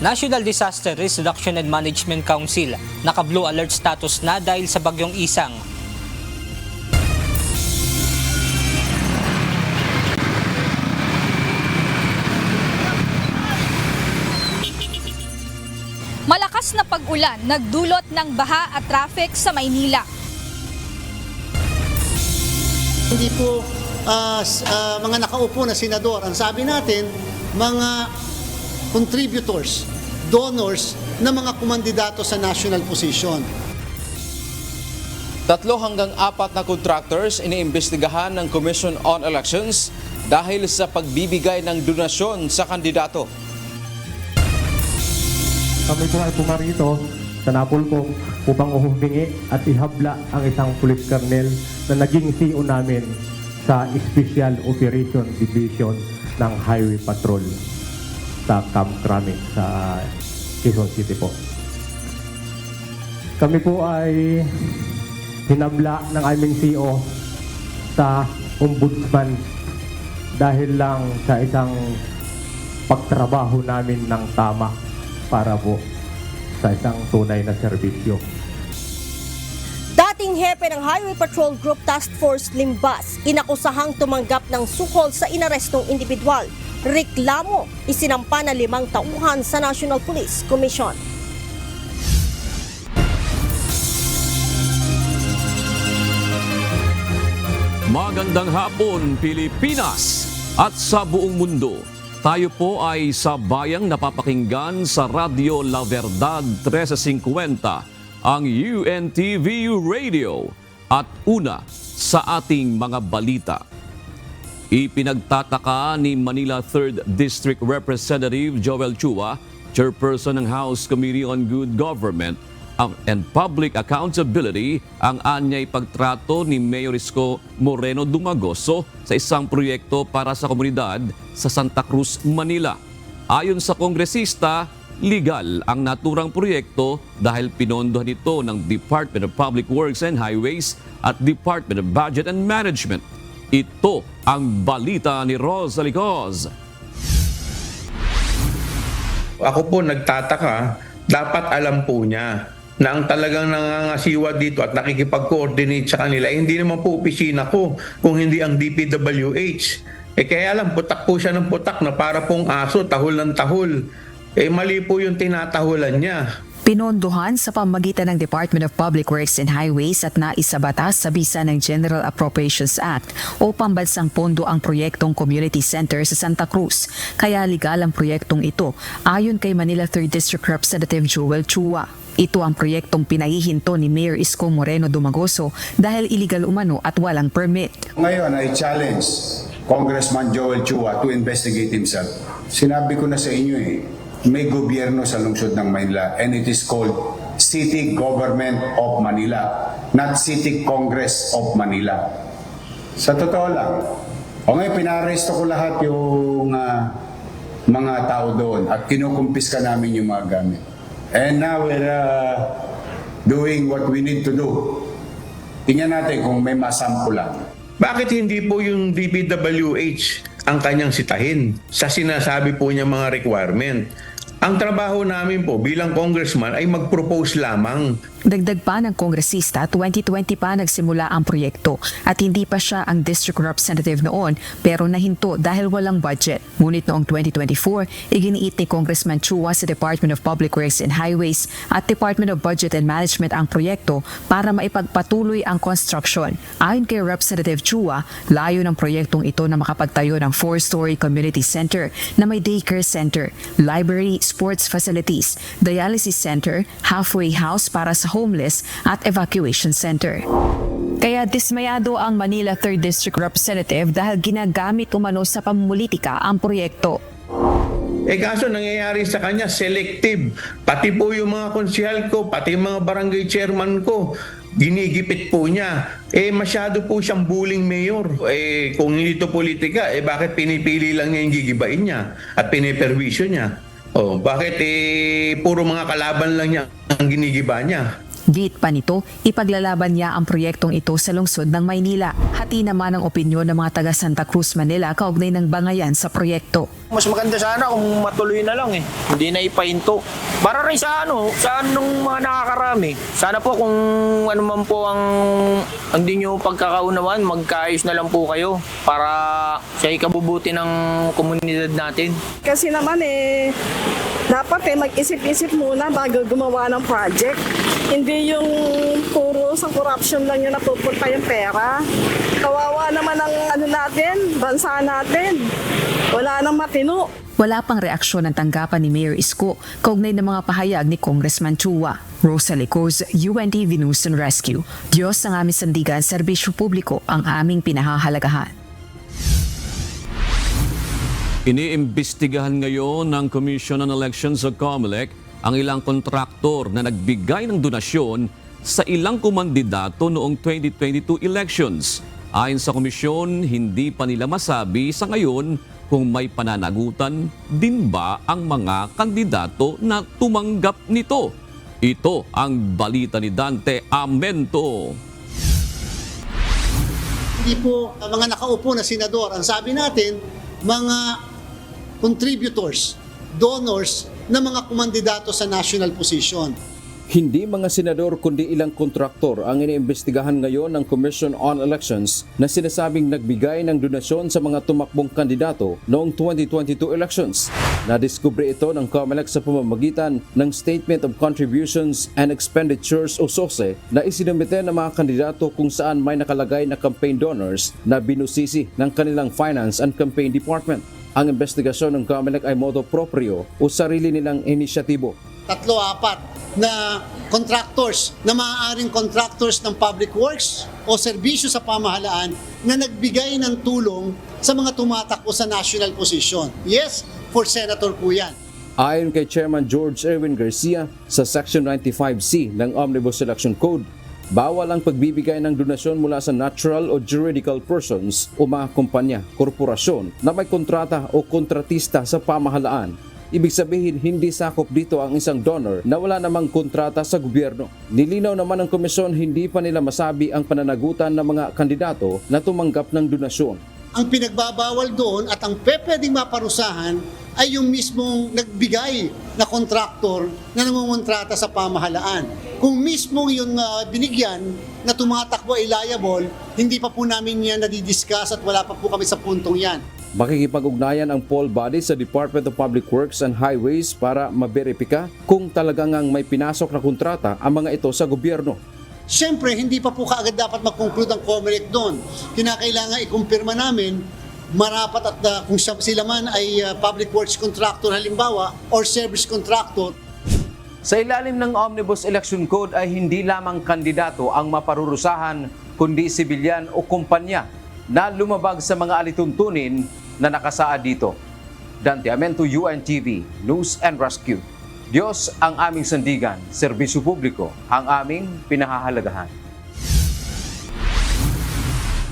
National Disaster Risk Reduction and Management Council naka-blue alert status na dahil sa bagyong Isang. Malakas na pag-ulan nagdulot ng baha at traffic sa Maynila. Hindi po mga nakaupo na senador. Ang sabi natin, mga contributors, donors na mga kumandidato sa national position. 3 hanggang 4 na contractors iniimbestigahan ng Commission on Elections dahil sa pagbibigay ng donasyon sa kandidato. Kami po ay pumarito sa Napolcom upang uhumingi at ihabla ang isang police colonel na naging CEO namin sa Special Operation Division ng Highway Patrol sa Camp Crame sa Quezon City po. Kami po ay hinabla ng aming CEO sa ombudsman dahil lang sa isang pagtrabaho namin ng tama para po sa isang tunay na serbisyo. Dating hepe ng Highway Patrol Group Task Force Limbas, inakusahang tumanggap ng sukol sa inarestong individual. Reklamo, isinampa na 5 tauhan sa National Police Commission. Magandang hapon, Pilipinas at sa buong mundo. Tayo po ay sa bayang napapakinggan sa Radyo La Verdad 1350, ang UNTV Radio. At una sa ating mga balita. Ipinagtataka ni Manila 3rd District Representative Joel Chua, chairperson ng House Committee on Good Government and Public Accountability, ang anyay pagtrato ni Mayor Isko Moreno Dumagoso sa isang proyekto para sa komunidad sa Santa Cruz, Manila. Ayon sa kongresista, legal ang naturang proyekto dahil pinondohan ito ng Department of Public Works and Highways at Department of Budget and Management. Ito ang balita ni Rosalie Coz. Ako po nagtataka, dapat alam po niya na ang talagang nangangasiwa dito at nakikipag-coordinate sa kanila, hindi naman po opisina ko, kung hindi ang DPWH. Kaya lang, putak po siya ng putak na para pong aso, tahol ng tahol. Mali po yung tinatahulan niya. Pinondohan sa pamamagitan ng Department of Public Works and Highways at naisabatas sa bisa ng General Appropriations Act o pambansang pondo ang proyektong Community Center sa Santa Cruz. Kaya legal ang proyektong ito ayon kay Manila 3rd District Representative Joel Chua. Ito ang proyektong pinahihinto ni Mayor Isko Moreno Dumagoso dahil illegal umano at walang permit. Ngayon ay challenge Congressman Joel Chua to investigate himself. Sinabi ko na sa inyo may gobyerno sa lungsod ng Manila and it is called City Government of Manila, not City Congress of Manila. Sa totoo lang, ngayon pinaresto ko lahat yung mga tao doon at kinukumpiska namin yung mga gamit. And now we're doing what we need to do. Tingnan natin kung may masampulan. Bakit hindi po yung DPWH ang kanyang sitahin sa sinasabi po niya mga requirement? Ang trabaho namin po bilang congressman ay mag-propose lamang. Dagdag pa ng kongresista, 2020 pa nagsimula ang proyekto at hindi pa siya ang district representative noon pero nahinto dahil walang budget. Ngunit noong 2024, iginiit ni Congressman Chua sa Department of Public Works and Highways at Department of Budget and Management ang proyekto para maipagpatuloy ang construction. Ayon kay Representative Chua, layo ng proyektong ito na makapagtayo ng 4-story community center na may daycare center, library, sports facilities, dialysis center, halfway house para sa homeless at evacuation center. Kaya dismayado ang Manila 3rd District Representative dahil ginagamit umano sa pamumulitika ang proyekto. Kaso nangyayari sa kanya selective. Pati po yung mga konsyal ko, pati yung mga barangay chairman ko, ginigipit po niya. Masyado po siyang bullying mayor. Kung hindi ito politika, bakit pinipili lang niya yung gigibain niya at piniperwisyo niya? Bakit puro mga kalaban lang niya ang ginigiba niya? Gate pa nito, ipaglalaban niya ang proyektong ito sa lungsod ng Maynila. Hati naman ang opinyon ng mga taga Santa Cruz, Manila kaugnay ng bangayan sa proyekto. Mas maganda sana kung matuloy na lang Hindi na ipahinto. Para rin sa anong mga nakakarami. Sana po kung ano man po ang hindi nyo pagkakaunawan, magkaayos na lang po kayo para sa ikabubuti ng komunidad natin. Kasi naman dapat mag-isip-isip muna bago gumawa ng project. Hindi yung puro sa corruption lang yung napupunta yung pera. Kawawa naman ang natin, bansa natin. Wala nang matino. Wala pang reaksyon ng tanggapan ni Mayor Isko kaugnay ng mga pahayag ni Congressman Chua. Rosalie Coz, UNTV News and Rescue. Diyos ang aming sandigan, serbisyo publiko ang aming pinahahalagahan. Iniimbestigahan ngayon ng Commission on Elections o COMELEC ang ilang kontraktor na nagbigay ng donasyon sa ilang kumandidato noong 2022 elections. Ayon sa komisyon, hindi pa nila masabi sa ngayon kung may pananagutan din ba ang mga kandidato na tumanggap nito. Ito ang balita ni Dante Amento. Hindi po mga nakaupo na senador. Ang sabi natin, mga contributors, donors na mga kumandidato sa national position. Hindi mga senador kundi ilang kontraktor ang iniimbestigahan ngayon ng Commission on Elections na sinasabing nagbigay ng donasyon sa mga tumakbong kandidato noong 2022 elections. Nadiskubre ito ng COMELEC sa pamamagitan ng Statement of Contributions and Expenditures o SOSE na isinumite ng mga kandidato kung saan may nakalagay na campaign donors na binusisi ng kanilang Finance and Campaign Department. Ang investigasyon ng COMELEC ay modo proprio o sarili nilang inisyatibo. 3-4 na contractors na maaaring contractors ng public works o serbisyo sa pamahalaan na nagbigay ng tulong sa mga tumatakbo sa national position. Yes, for senator po yan. Ayon kay Chairman George Erwin Garcia, sa Section 95C ng Omnibus Election Code, bawal ang pagbibigay ng donasyon mula sa natural o juridical persons o mga kumpanya, korporasyon na may kontrata o kontratista sa pamahalaan. Ibig sabihin, hindi sakop dito ang isang donor na wala namang kontrata sa gobyerno. Nilinaw naman ng komisyon, hindi pa nila masabi ang pananagutan ng mga kandidato na tumanggap ng donasyon. Ang pinagbabawal doon at ang pwedeng maparusahan ay yung mismong nagbigay na kontraktor na nangungontrata sa pamahalaan. Kung mismong yung binigyan na tumatakbo ay liable, hindi pa po namin yan nadidiscuss at wala pa po kami sa puntong yan. Makikipag-ugnayan ang poll body sa Department of Public Works and Highways para maberipika kung talagang may pinasok na kontrata ang mga ito sa gobyerno. Siyempre, hindi pa po kaagad dapat mag-conclude ang COMELEC doon. Kinakailangan ikumpirma namin marapat at kung sila man ay public works contractor halimbawa or service contractor. Sa ilalim ng Omnibus Election Code ay hindi lamang kandidato ang maparurusahan kundi sibilyan o kumpanya na lumabag sa mga alituntunin na nakasaad dito. Dante Amento, UNTV News and Rescue. Diyos ang aming sandigan, serbisyo publiko ang aming pinahahalagahan.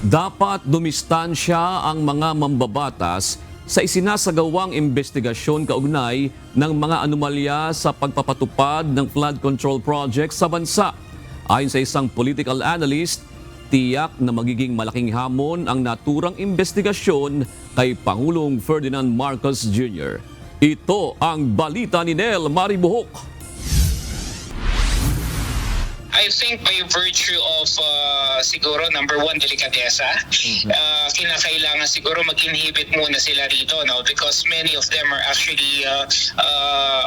Dapat dumistansya ang mga mambabatas sa isinasagawang investigasyon kaugnay ng mga anomalya sa pagpapatupad ng flood control project sa bansa. Ayon sa isang political analyst, tiyak na magiging malaking hamon ang naturang investigasyon kay Pangulong Ferdinand Marcos Jr. Ito ang balita ni Nel Maribuhok. I think by virtue of siguro number one, delikadesa, kinakailangan siguro mag-inhibit muna sila rito, no? Because many of them are actually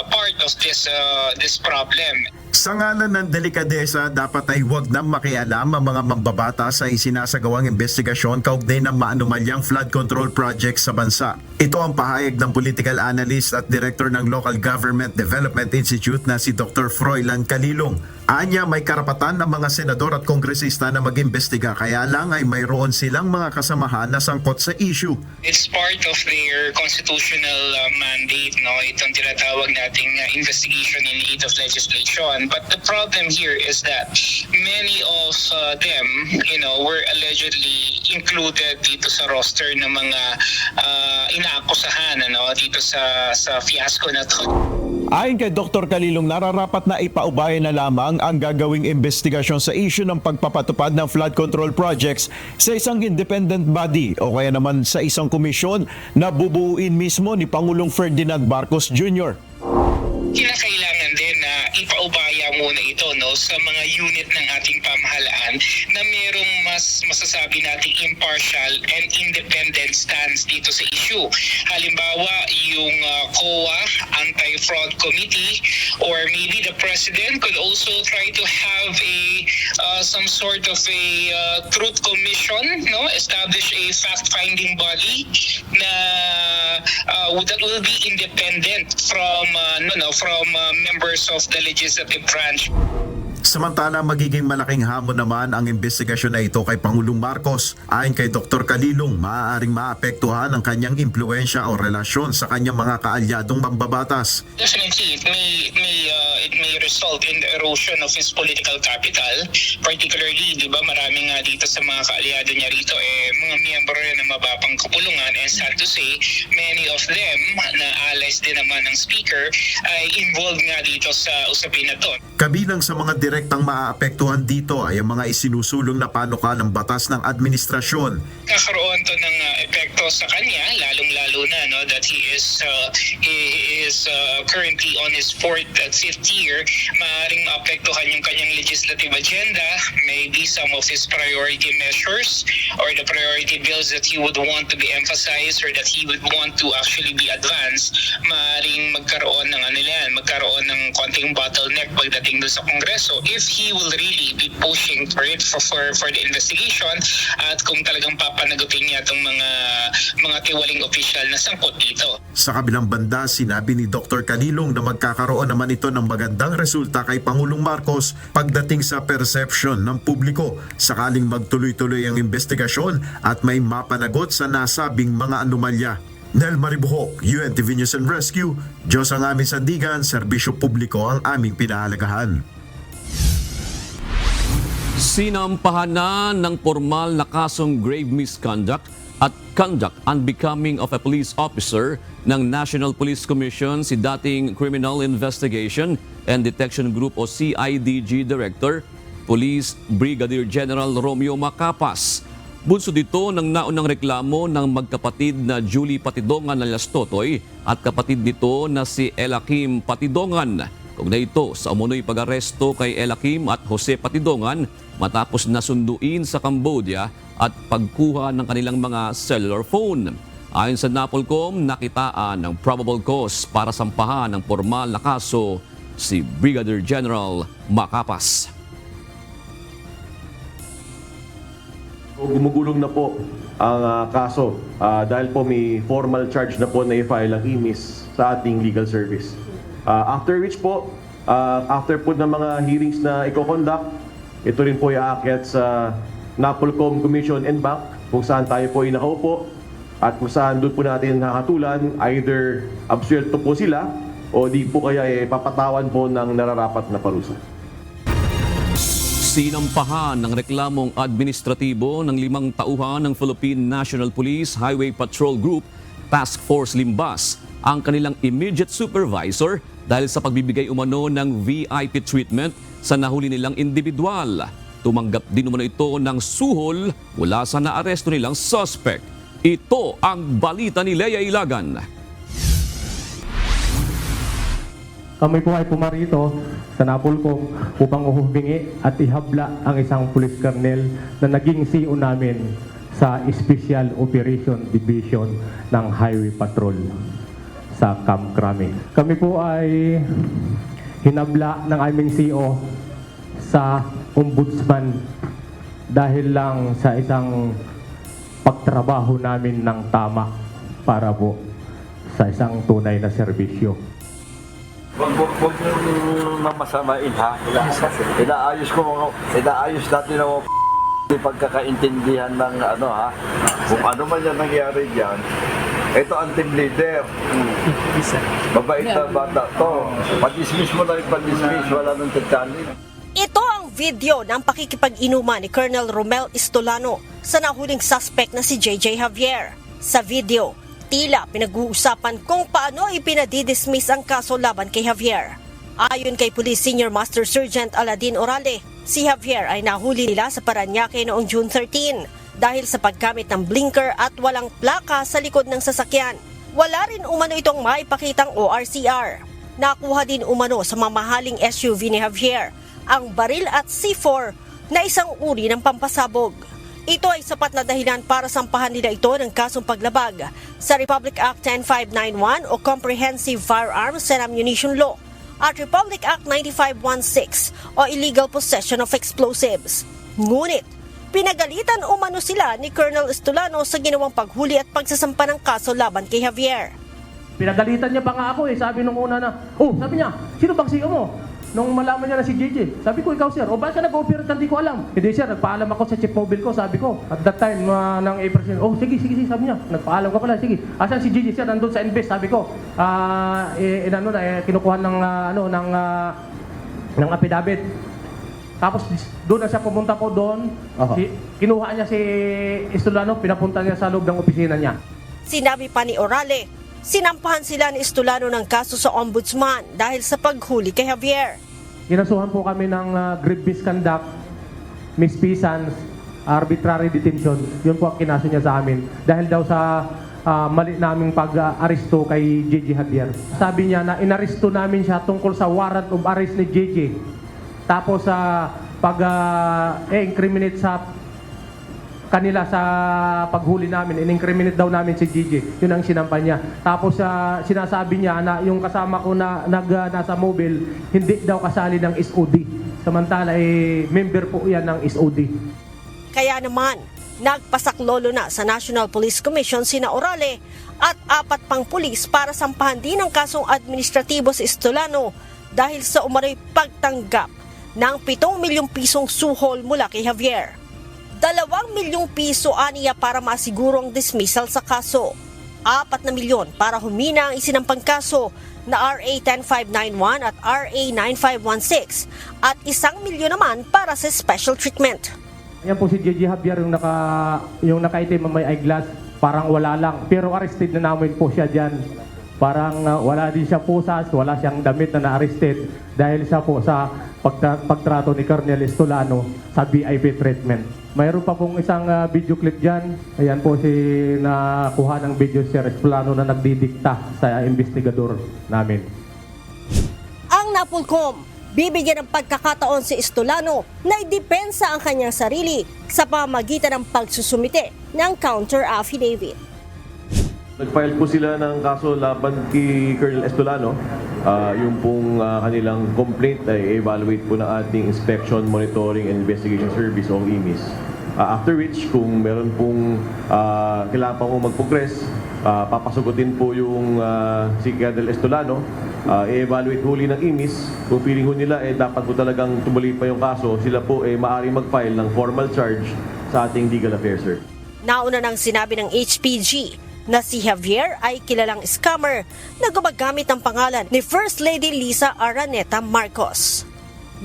part of this problem. Sa ngalan ng delikadesa, dapat ay huwag nang makialam ang mga mambabata sa isinasagawang investigasyon kaugnay ng maanumalyang flood control project sa bansa. Ito ang pahayag ng political analyst at director ng Local Government Development Institute na si Dr. Froilan Calilong. Anya, may karapatan ng mga senador at kongresista na mag-imbestiga, kaya lang ay mayroon silang mga kasamahan na sangkot sa issue. It's part of their constitutional mandate, no? Itong tinatawag nating investigation in aid of legislation. But the problem here is that many of them, were allegedly included dito sa roster ng mga inaakusahan, dito sa fiasco na to. Ayon kay Dr. Kalilong, nararapat na ipaubaya na lamang ang gagawing investigasyon sa issue ng pagpapatupad ng flood control projects sa isang independent body o kaya naman sa isang komisyon na bubuuin mismo ni Pangulong Ferdinand Marcos Jr. Kinakailangan din na ipaubaya muna ito sa mga unit ng ating pamahalaan na merong mas masasabi nating impartial and independent stance dito sa issue. Halimbawa, yung COA, Anti-Fraud Committee, or maybe the President could also try to have some sort of a truth commission, establish a fact-finding body na that will be independent from members of the legislative branch. Samantala, magiging malaking hamon naman ang investigasyon na ito kay Pangulong Marcos. Ayon kay Dr. Kalilong, maaaring maapektuhan ang kanyang impluensya o relasyon sa kanyang mga kaalyadong mambabatas. Definitely, it may result in the erosion of his political capital. Particularly, di ba, marami nga dito sa mga kaalyado niya rito, mga miyembro na mababang kapulungan, and sad to say, many of them na allies din naman ng speaker ay involved nga dito sa usapin na to. Kabilang sa mga direktang maaapektuhan dito ay ang mga isinusulong na panukalang batas ng administrasyon. Kakaroon to ng epekto sa kanya, lalong-lalo na that he is currently on his 4th and 5th year. Maaaring maapektuhan yung kanyang legislative agenda, maybe some of his priority measures or the priority bills that he would want to be emphasized or that he would want to actually be advanced. Maaaring magkaroon ng konting bottleneck pagdating doon sa Kongreso if he will really be pushing for it for the investigation at kung talagang papanagutin niya itong mga tiwaling opisyal na sangkot dito. Sa kabilang banda, sinabi ni Dr. Kalilong na magkakaroon naman ito ng magandang resulta kay Pangulong Marcos pagdating sa perception ng publiko sakaling magtuloy-tuloy ang investigasyon at may mapanagot sa nasabing mga anomalya. Nel Maribuhok, UNTV News and Rescue, Diyos ang aming sandigan, serbisyo publiko ang aming pinahalagahan. Sinampahan na ng formal na kasong grave misconduct at conduct unbecoming of a police officer ng National Police Commission si dating Criminal Investigation and Detection Group o CIDG Director, Police Brigadier General Romeo Macapas. Bunso dito ng naunang reklamo ng magkapatid na Julie Patidongan alias Totoy at kapatid nito na si Elakim Patidongan. Kaugnay ito sa umunoy pag-aresto kay Elakim at Jose Patidongan matapos nasunduin sa Cambodia at pagkuha ng kanilang mga cellular phone. Ayon sa NAPOLCOM, nakitaan ng probable cause para sampahan ng formal na kaso si Brigadier General Macapas. Gumugulong na po ang kaso dahil po may formal charge na po na i-file ang IMIS sa ating legal service. After which po, after po ng mga hearings na i-conduct, ito rin po i-aakyat sa NAPOLCOM Commission and Bank kung saan tayo po nakaupo at kung saan doon po natin nakatulan either absuelto po sila o di po kaya papatawan po ng nararapat na parusa. Sinampahan ng reklamong administratibo ng 5 tauhan ng Philippine National Police Highway Patrol Group Task Force Limbas ang kanilang immediate supervisor dahil sa pagbibigay umano ng VIP treatment sa nahuli nilang individual. Tumanggap din umano ito ng suhol mula sa naaresto nilang suspect. Ito ang balita ni Lea Ilagan. Kami po ay pumarito sa NAPOLCOM upang uhumingi at ihabla ang isang police colonel na naging CEO namin sa Special Operation Division ng Highway Patrol sa Camp Crame. Kami po ay hinabla ng aming CEO sa ombudsman dahil lang sa isang pagtrabaho namin ng tama para po sa isang tunay na serbisyo. Huwag mamasamain ha. Inaayos natin ang pagkakaintindihan ng kung ano man yan nangyari dyan. Ito ang team leader. Mabait na bata to. Padismiss mo na yung padismiss, wala nang tagtali. Ito ang video ng pakikipag-inuman ni Colonel Romel Istolano sa nahuling suspect na si JJ Javier. Sa video, Tila pinag-uusapan kung paano ipinadidismiss ang kaso laban kay Javier. Ayon kay Police Senior Master Sergeant Aladin Orale, si Javier ay nahuli nila sa Parañaque noong June 13 dahil sa paggamit ng blinker at walang plaka sa likod ng sasakyan. Wala rin umano itong maipakitang ORCR. Nakuha din umano sa mamahaling SUV ni Javier ang baril at C4 na isang uri ng pampasabog. Ito ay sapat na dahilan para sampahan nila ito ng kasong paglabag sa Republic Act 10591 o Comprehensive Firearms and Ammunition Law at Republic Act 9516 o Illegal Possession of Explosives. Ngunit, pinagalitan umano sila ni Colonel Estolano sa ginawang paghuli at pagsasampa ng kaso laban kay Javier. Pinagalitan niya pa nga ako Sabi nung una na, sabi niya, sino bang CEO mo? Nung malaman niya na si JJ, sabi ko, ikaw sir, bakit ka nag-operate? Hindi ko alam. Hindi sir, nagpaalam ako sa chief mobile ko, sabi ko. At that time, ng April, sige, sabi niya. Nagpaalam ka pala, sige. Asan si JJ sir? Nandun sa Invest, sabi ko. Kinukuha ng affidavit. Tapos doon na siya pumunta ko doon. Kinuha niya si Estolano, pinapunta niya sa loob ng opisina niya. Sinabi pa ni Orale, sinampahan sila ni Estolano ng kaso sa ombudsman dahil sa paghuli kay Javier. Kinasuhan po kami ng grave misconduct, misfeasance, arbitrary detention. Yun po ang kinaso niya sa amin. Dahil daw sa mali naming pag-aresto kay JJ Javier. Sabi niya na inaresto namin siya tungkol sa warrant of arrest ni JJ. Tapos sa pag-incriminate sa kanila sa paghuli namin, in-incriminate daw namin si JJ. Yun ang sinampa niya. Tapos sinasabi niya na yung kasama ko na nasa mobile, hindi daw kasali ng SOD. Samantala, member po yan ng SOD. Kaya naman, nagpasaklolo na sa National Police Commission sina Orale at 4 pang pulis para sampahan din ang kasong administratibo sa Estolano dahil sa umano'y pagtanggap ng 7 milyong pisong suhol mula kay Javier. 2 milyong piso aniya para masiguro ang dismissal sa kaso. 4 na milyon para humina ang isinampang kaso na RA 10591 at RA 9516 at 1 milyon naman para sa special treatment. Yan po si JJ Javier yung nakaitim na may eyeglass, parang wala lang. Pero arrested na namin po siya dyan. Parang wala din siya pusas, wala siyang damit na na-arrested dahil siya po sa pagtrato ni Colonel Estolano sa VIP treatment. Mayroon pa pong isang video clip dyan. Ayan po si nakuha ng video si Estolano na nagdidikta sa investigador namin. Ang NAPOLCOM, bibigyan ng pagkakataon si Estolano na idepensa ang kanyang sarili sa pamamagitan ng pagsusumite ng counter affidavit. Nag-file po sila ng kaso laban kay Colonel Estolano. Yung pong kanilang complaint ay evaluate po ng ating Inspection, Monitoring and Investigation Service o IMIS. After which, kung meron pong kailangan pa po mag-progress, papasugutin po yung si Colonel Estolano, i-evaluate huli ng IMIS. Kung feeling ho nila dapat po talagang tumuloy pa yung kaso, sila po maaaring mag-file ng formal charge sa ating legal affairs, sir. Nauna nang sinabi ng HPG na si Javier ay kilalang scammer na gumagamit ng pangalan ni First Lady Lisa Araneta Marcos.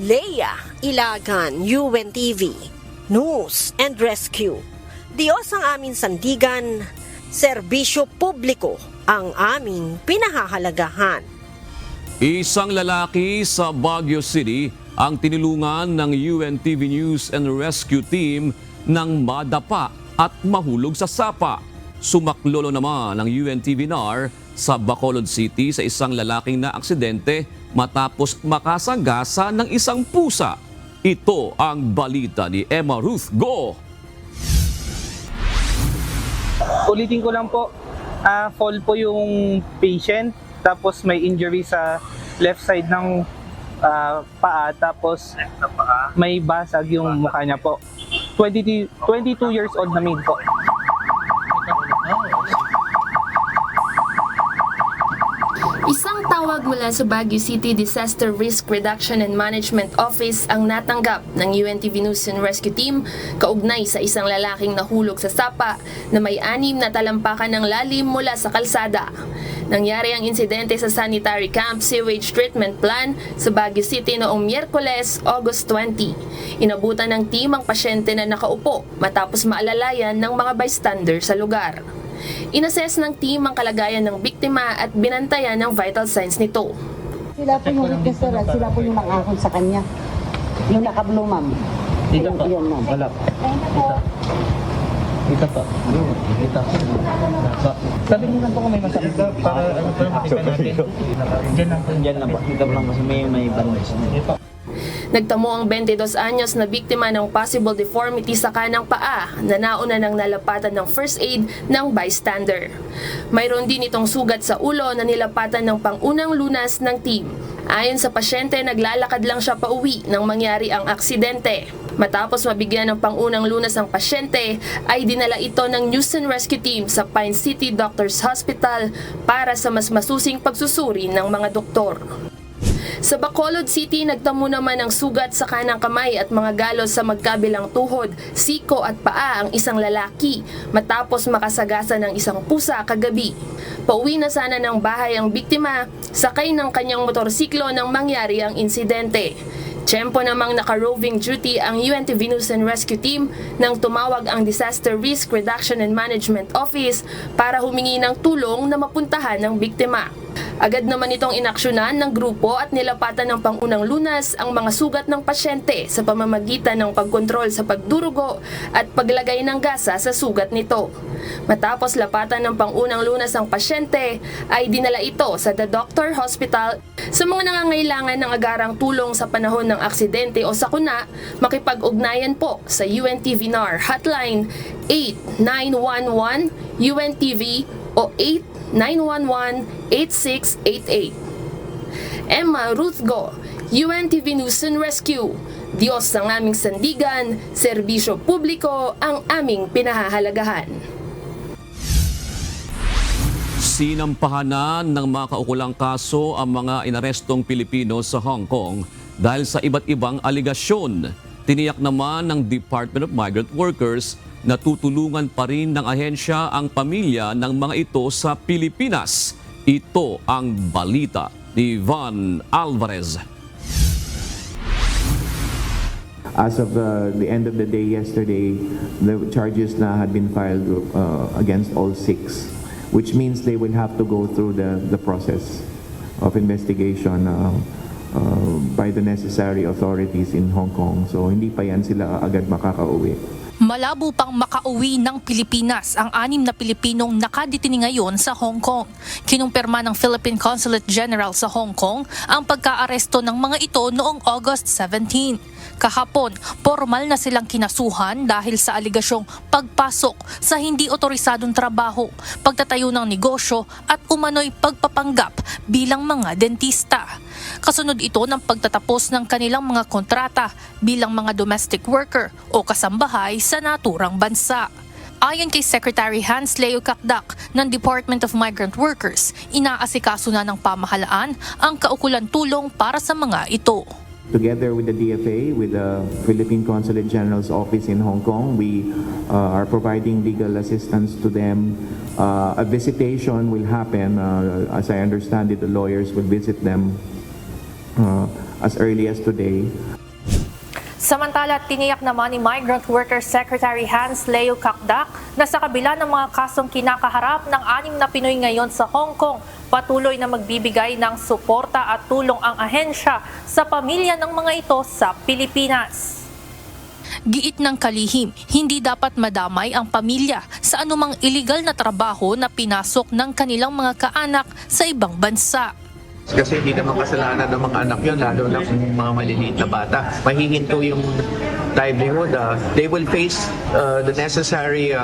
Leia Ilagan, UNTV, News and Rescue. Diyos ang aming sandigan, serbisyo publiko ang aming pinahahalagahan. Isang lalaki sa Baguio City ang tinulungan ng UNTV News and Rescue Team nang madapa at mahulog sa sapa. Sumaklolo naman ang UNTV NAR sa Bacolod City sa isang lalaking na aksidente matapos makasagasa ng isang pusa. Ito ang balita ni Emma Ruth. Go! Ulitin ko lang po, fall po yung patient, tapos may injury sa left side ng paa, tapos may basag yung mukha niya po. 22 years old na maid po. Isang tawag mula sa Baguio City Disaster Risk Reduction and Management Office ang natanggap ng UNTV News and Rescue Team kaugnay sa isang lalaking nahulog sa sapa na may 6 na talampakan ng lalim mula sa kalsada. Nangyari ang insidente sa Sanitary Camp Sewage Treatment Plan sa Baguio City noong Miyerkules, August 20. Inabutan ng team ang pasyente na nakaupo matapos maalalayan ng mga bystander sa lugar. Inassess ng team ang kalagayan ng biktima at binantayan ng vital signs nito. Sila po yung witness, sir, at sila po yung nangakon sa kanya. Yung naka-blue, ma'am. Dito po. Yun, ma'am. Wala po. Dito po. Dito po. Sabi mo lang po kung may masakit para makita natin. Diyan lang po. Diyan lang po. Dito lang kasi may bandage. Dito. Nagtamo ang 22 anyos na biktima ng possible deformity sa kanang paa na nauna nang nalapatan ng first aid ng bystander. Mayroon din itong sugat sa ulo na nilapatan ng pangunang lunas ng team. Ayon sa pasyente, naglalakad lang siya pauwi nang mangyari ang aksidente. Matapos mabigyan ng pangunang lunas ang pasyente, ay dinala ito ng News and Rescue Team sa Pine City Doctors Hospital para sa mas masusing pagsusuri ng mga doktor. Sa Bacolod City, nagtamo naman ng sugat sa kanang kamay at mga galos sa magkabilang tuhod, siko at paa ang isang lalaki matapos makasagasa ng isang pusa kagabi. Pauwi na sana ng bahay ang biktima, sakay ng kanyang motorsiklo nang mangyari ang insidente. Tiyempo namang naka-roving duty ang UNTV News and Rescue Team nang tumawag ang Disaster Risk Reduction and Management Office para humingi ng tulong na mapuntahan ng biktima. Agad naman itong inaksyonan ng grupo at nilapatan ng pangunang lunas ang mga sugat ng pasyente sa pamamagitan ng pagkontrol sa pagdurugo at paglagay ng gasa sa sugat nito. Matapos lapatan ng pangunang lunas ang pasyente, ay dinala ito sa The Doctor Hospital. Sa mga nangangailangan ng agarang tulong sa panahon ng aksidente o sakuna, makipag-ugnayan po sa UNTV NAR Hotline 8911 UNTV o 8911-8688. Emma Ruthgo, UNTV News and Rescue. Diyos ang aming sandigan, serbisyo publiko ang aming pinahahalagahan. Sinampahanan ng mga kaukulang kaso ang mga inarestong Pilipino sa Hong Kong dahil sa iba't ibang aligasyon. Tiniyak naman ng Department of Migrant Workers na tutulungan pa rin ng ahensya ang pamilya ng mga ito sa Pilipinas. Ito ang balita ni Van Alvarez. As of the end of the day yesterday, the charges na had been filed against all 6, which means they will have to go through the process of investigation by the necessary authorities in Hong Kong. So hindi pa yan sila agad makakauwi. Malabo pang makauwi ng Pilipinas ang 6 na Pilipinong nakadetini ngayon sa Hong Kong. Kinumpirma ng Philippine Consulate General sa Hong Kong ang pagkaaresto ng mga ito noong August 17. Kahapon, formal na silang kinasuhan dahil sa aligasyong pagpasok sa hindi otorisadong trabaho, pagtatayo ng negosyo at umano'y pagpapanggap bilang mga dentista. Kasunod ito ng pagtatapos ng kanilang mga kontrata bilang mga domestic worker o kasambahay sa naturang bansa. Ayon kay Secretary Hans Leo Kakdak ng Department of Migrant Workers, inaasikaso na ng pamahalaan ang kaukulan tulong para sa mga ito. Together with the DFA, with the Philippine Consulate General's Office in Hong Kong, we are providing legal assistance to them. A visitation will happen. As I understand it, the lawyers will visit them as early as today. Samantala, tiniyak naman ni Migrant Workers Secretary Hans Leo Kakdak na sa kabila ng mga kasong kinakaharap ng 6 na Pinoy ngayon sa Hong Kong, patuloy na magbibigay ng suporta at tulong ang ahensya sa pamilya ng mga ito sa Pilipinas. Giit ng kalihim, hindi dapat madamay ang pamilya sa anumang iligal na trabaho na pinasok ng kanilang mga kaanak sa ibang bansa. Kasi hindi naman kasalanan ng mga anak yun, lalo na kung mga maliliit na bata. Mahihinto yung livelihood. They will face the necessary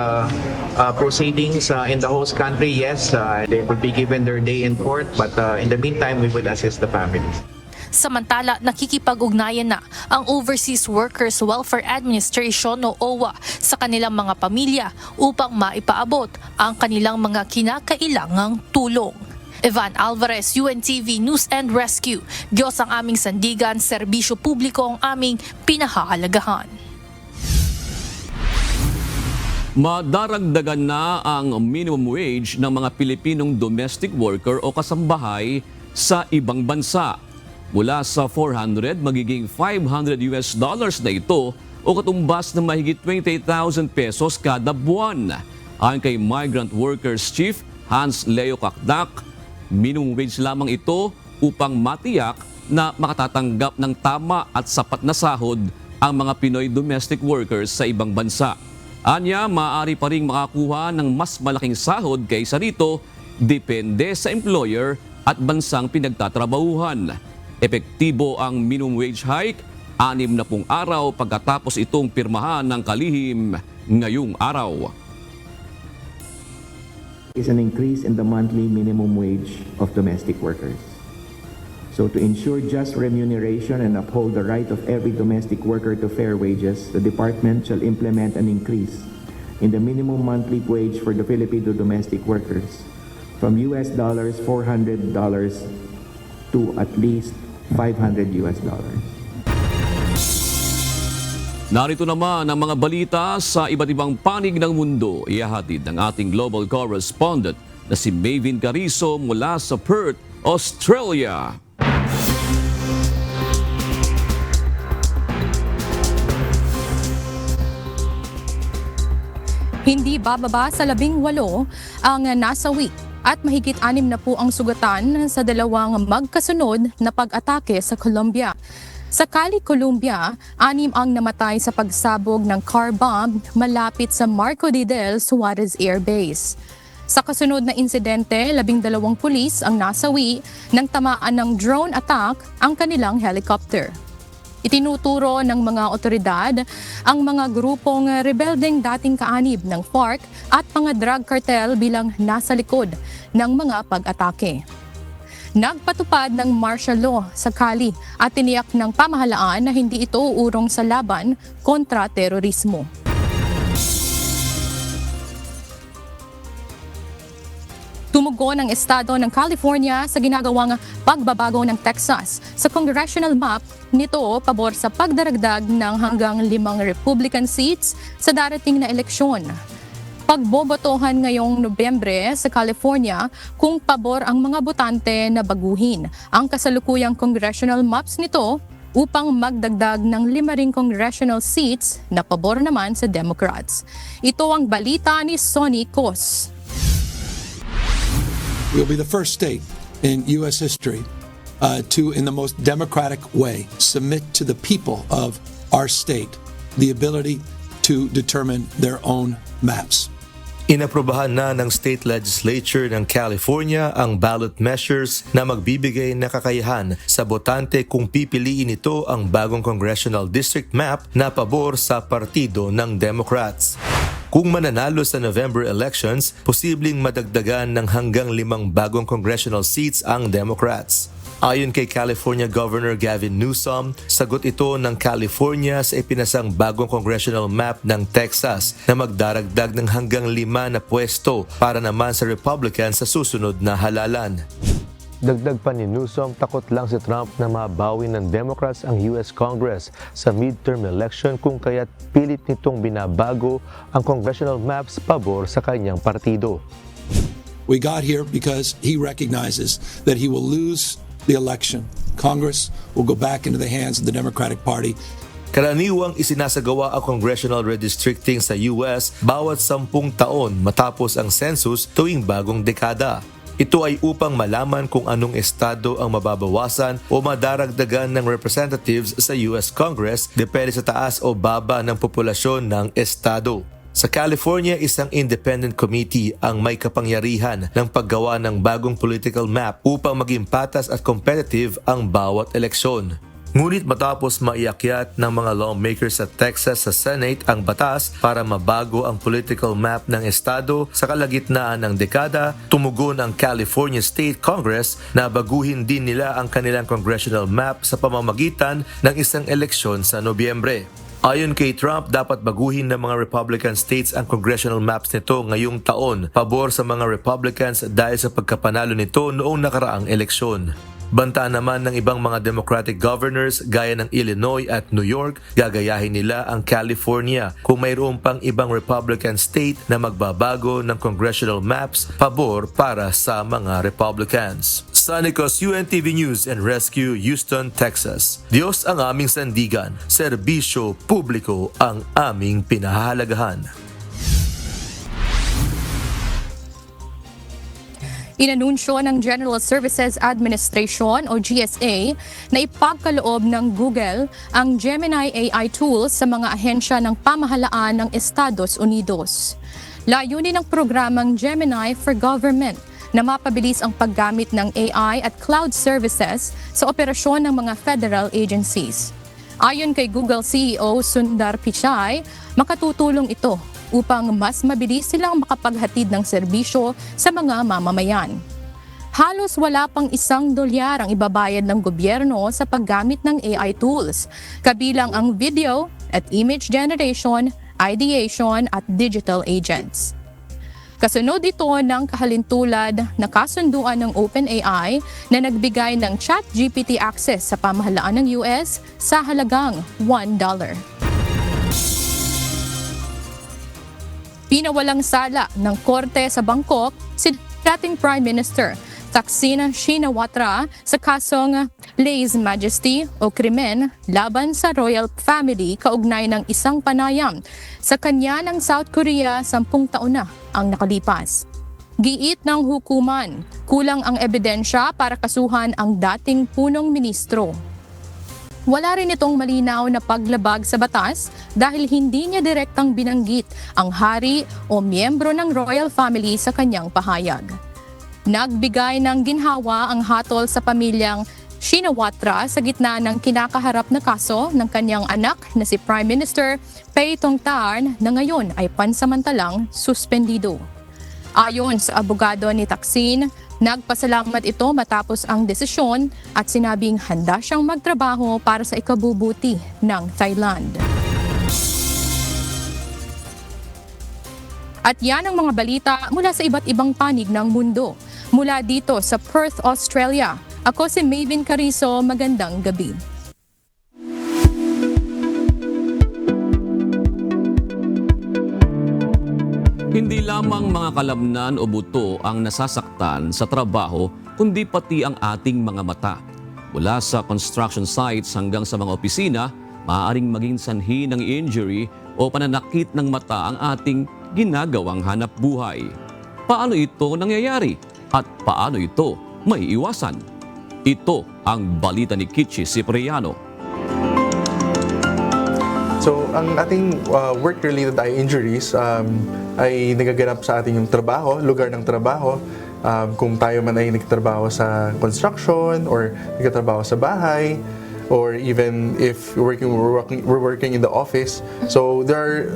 proceedings in the host country. Yes, they will be given their day in court, but in the meantime, we will assist the families. Samantala, nakikipag-ugnayan na ang Overseas Workers Welfare Administration o OWA sa kanilang mga pamilya upang maipaabot ang kanilang mga kinakailangang tulong. Evan Alvarez, UNTV News and Rescue. Diyos ang aming sandigan, serbisyo publiko ang aming pinahahalagahan. Madaragdagan na ang minimum wage ng mga Pilipinong domestic worker o kasambahay sa ibang bansa. Mula sa 400 magiging $500 na ito o katumbas ng mahigit 28,000 pesos kada buwan. Ayon kay Migrant Workers Chief Hans Leo Kakdak, minimum wage lamang ito upang matiyak na makatatanggap ng tama at sapat na sahod ang mga Pinoy domestic workers sa ibang bansa. Anya, maaari pa ring makakuha ng mas malaking sahod kaysa rito, depende sa employer at bansang pinagtatrabahuhan. Epektibo ang minimum wage hike 60 araw pagkatapos itong pirmahan ng kalihim ngayong araw. Is an increase in the monthly minimum wage of domestic workers. So to ensure just remuneration and uphold the right of every domestic worker to fair wages, the department shall implement an increase in the minimum monthly wage for the Filipino domestic workers from $400 to at least $500. Narito naman ang mga balita sa iba't ibang panig ng mundo. Ihahatid ng ating global correspondent na si Maven Carizo mula sa Perth, Australia. Hindi bababa sa 18 ang nasawi at mahigit 6 na po ang sugatan sa dalawang magkasunod na pag-atake sa Colombia. Sa Cali, Colombia, 6 ang namatay sa pagsabog ng car bomb malapit sa Marco de del Suarez Air Base. Sa kasunod na insidente, 12 pulis ang nasawi nang tamaan ng drone attack ang kanilang helicopter. Itinuturo ng mga otoridad ang mga grupong rebeldeng dating kaanib ng FARC at mga drug cartel bilang nasa likod ng mga pag-atake. Nagpatupad ng martial law sa Cali at tiniyak ng pamahalaan na hindi ito uurong sa laban kontra terorismo. Tumugon ang estado ng California sa ginagawang pagbabago ng Texas sa congressional map nito pabor sa pagdaragdag ng hanggang 5 Republican seats sa darating na eleksyon. Pagbobotohan ngayong Nobyembre sa California kung pabor ang mga botante na baguhin ang kasalukuyang congressional maps nito upang magdagdag ng 5 ring congressional seats na pabor naman sa Democrats. Ito ang balita ni Sonny Cos. We'll be the first state in U.S. history to, in the most democratic way, submit to the people of our state the ability to determine their own maps. Inaprobahan na ng state legislature ng California ang ballot measures na magbibigay ng kakayahan sa botante kung pipiliin ito ang bagong congressional district map na pabor sa partido ng Democrats. Kung mananalo sa November elections, posibleng madagdagan ng hanggang 5 bagong congressional seats ang Democrats. Ayon kay California Governor Gavin Newsom, sagot ito ng California sa ipinasang bagong congressional map ng Texas na magdaragdag ng hanggang 5 na pwesto para naman sa Republicans sa susunod na halalan. Dagdag pa ni Newsom, takot lang si Trump na mabawi ng Democrats ang US Congress sa midterm election kung kaya't pilit nitong binabago ang congressional maps pabor sa kanyang partido. We got here because he recognizes that he will lose the election. Congress will go back into the hands of the Democratic Party. Karaniwang isinasagawa ang congressional redistricting sa US bawat 10 taon matapos ang census tuwing bagong dekada. Ito ay upang malaman kung anong estado ang mababawasan o madaragdagan ng representatives sa US Congress depende sa taas o baba ng populasyon ng estado. Sa California, isang independent committee ang may kapangyarihan ng paggawa ng bagong political map upang maging patas at competitive ang bawat eleksyon. Ngunit matapos maiakyat ng mga lawmakers sa Texas sa Senate ang batas para mabago ang political map ng estado sa kalagitnaan ng dekada, tumugon ang California State Congress na baguhin din nila ang kanilang congressional map sa pamamagitan ng isang eleksyon sa Nobyembre. Ayon kay Trump, dapat baguhin ng mga Republican states ang congressional maps nito ngayong taon, pabor sa mga Republicans dahil sa pagkapanalo nito noong nakaraang eleksyon. Banta naman ng ibang mga Democratic governors gaya ng Illinois at New York, gagayahin nila ang California kung mayroon pang ibang Republican state na magbabago ng congressional maps pabor para sa mga Republicans. Sanicos UNTV News and Rescue, Houston, Texas. Diyos ang aming sandigan, serbisyo publiko ang aming pinahahalagahan. Inanunsyo ng General Services Administration o GSA na ipagkaloob ng Google ang Gemini AI tool sa mga ahensya ng pamahalaan ng Estados Unidos. Layunin ng programang Gemini for Government na mapabilis ang paggamit ng AI at cloud services sa operasyon ng mga federal agencies. Ayon kay Google CEO Sundar Pichai, makatutulong ito upang mas mabilis silang makapaghatid ng serbisyo sa mga mamamayan. Halos wala pang $1 ang ibabayad ng gobyerno sa paggamit ng AI tools, kabilang ang video at image generation, ideation at digital agents. Kasunod ito ng kahalintulad na kasunduan ng OpenAI na nagbigay ng ChatGPT access sa pamahalaan ng US sa halagang $1. Pinawalang sala ng korte sa Bangkok si dating Prime Minister Thaksin Shinawatra sa kasong lèse-majesté o krimen laban sa royal family kaugnay ng isang panayam sa kanya ng South Korea 10 taon na ang nakalipas. Giit ng hukuman, kulang ang ebidensya para kasuhan ang dating punong ministro. Wala rin itong malinaw na paglabag sa batas dahil hindi niya direktang binanggit ang hari o miyembro ng royal family sa kanyang pahayag. Nagbigay ng ginhawa ang hatol sa pamilyang Shinawatra sa gitna ng kinakaharap na kaso ng kanyang anak na si Prime Minister Pae Tongtarn na ngayon ay pansamantalang suspendido. Ayon sa abogado ni Thaksin, nagpasalamat ito matapos ang desisyon at sinabing handa siyang magtrabaho para sa ikabubuti ng Thailand. At yan ang mga balita mula sa iba't ibang panig ng mundo. Mula dito sa Perth, Australia, ako si Maven Carizo, magandang gabi. Hindi lamang mga kalamnan o buto ang nasasaktan sa trabaho, kundi pati ang ating mga mata. Mula sa construction sites hanggang sa mga opisina, maaaring maging sanhi ng injury o pananakit ng mata ang ating ginagawang hanap buhay. Paano ito nangyayari at paano ito maiiwasan? Ito ang balita ni Kichi Cipriano. So, ang ating work-related eye injuries ay nagaganap sa ating yung trabaho, lugar ng trabaho. Kung tayo man ay nagtatrabaho sa construction or nagtatrabaho sa bahay, or even if we're working in the office. So, there are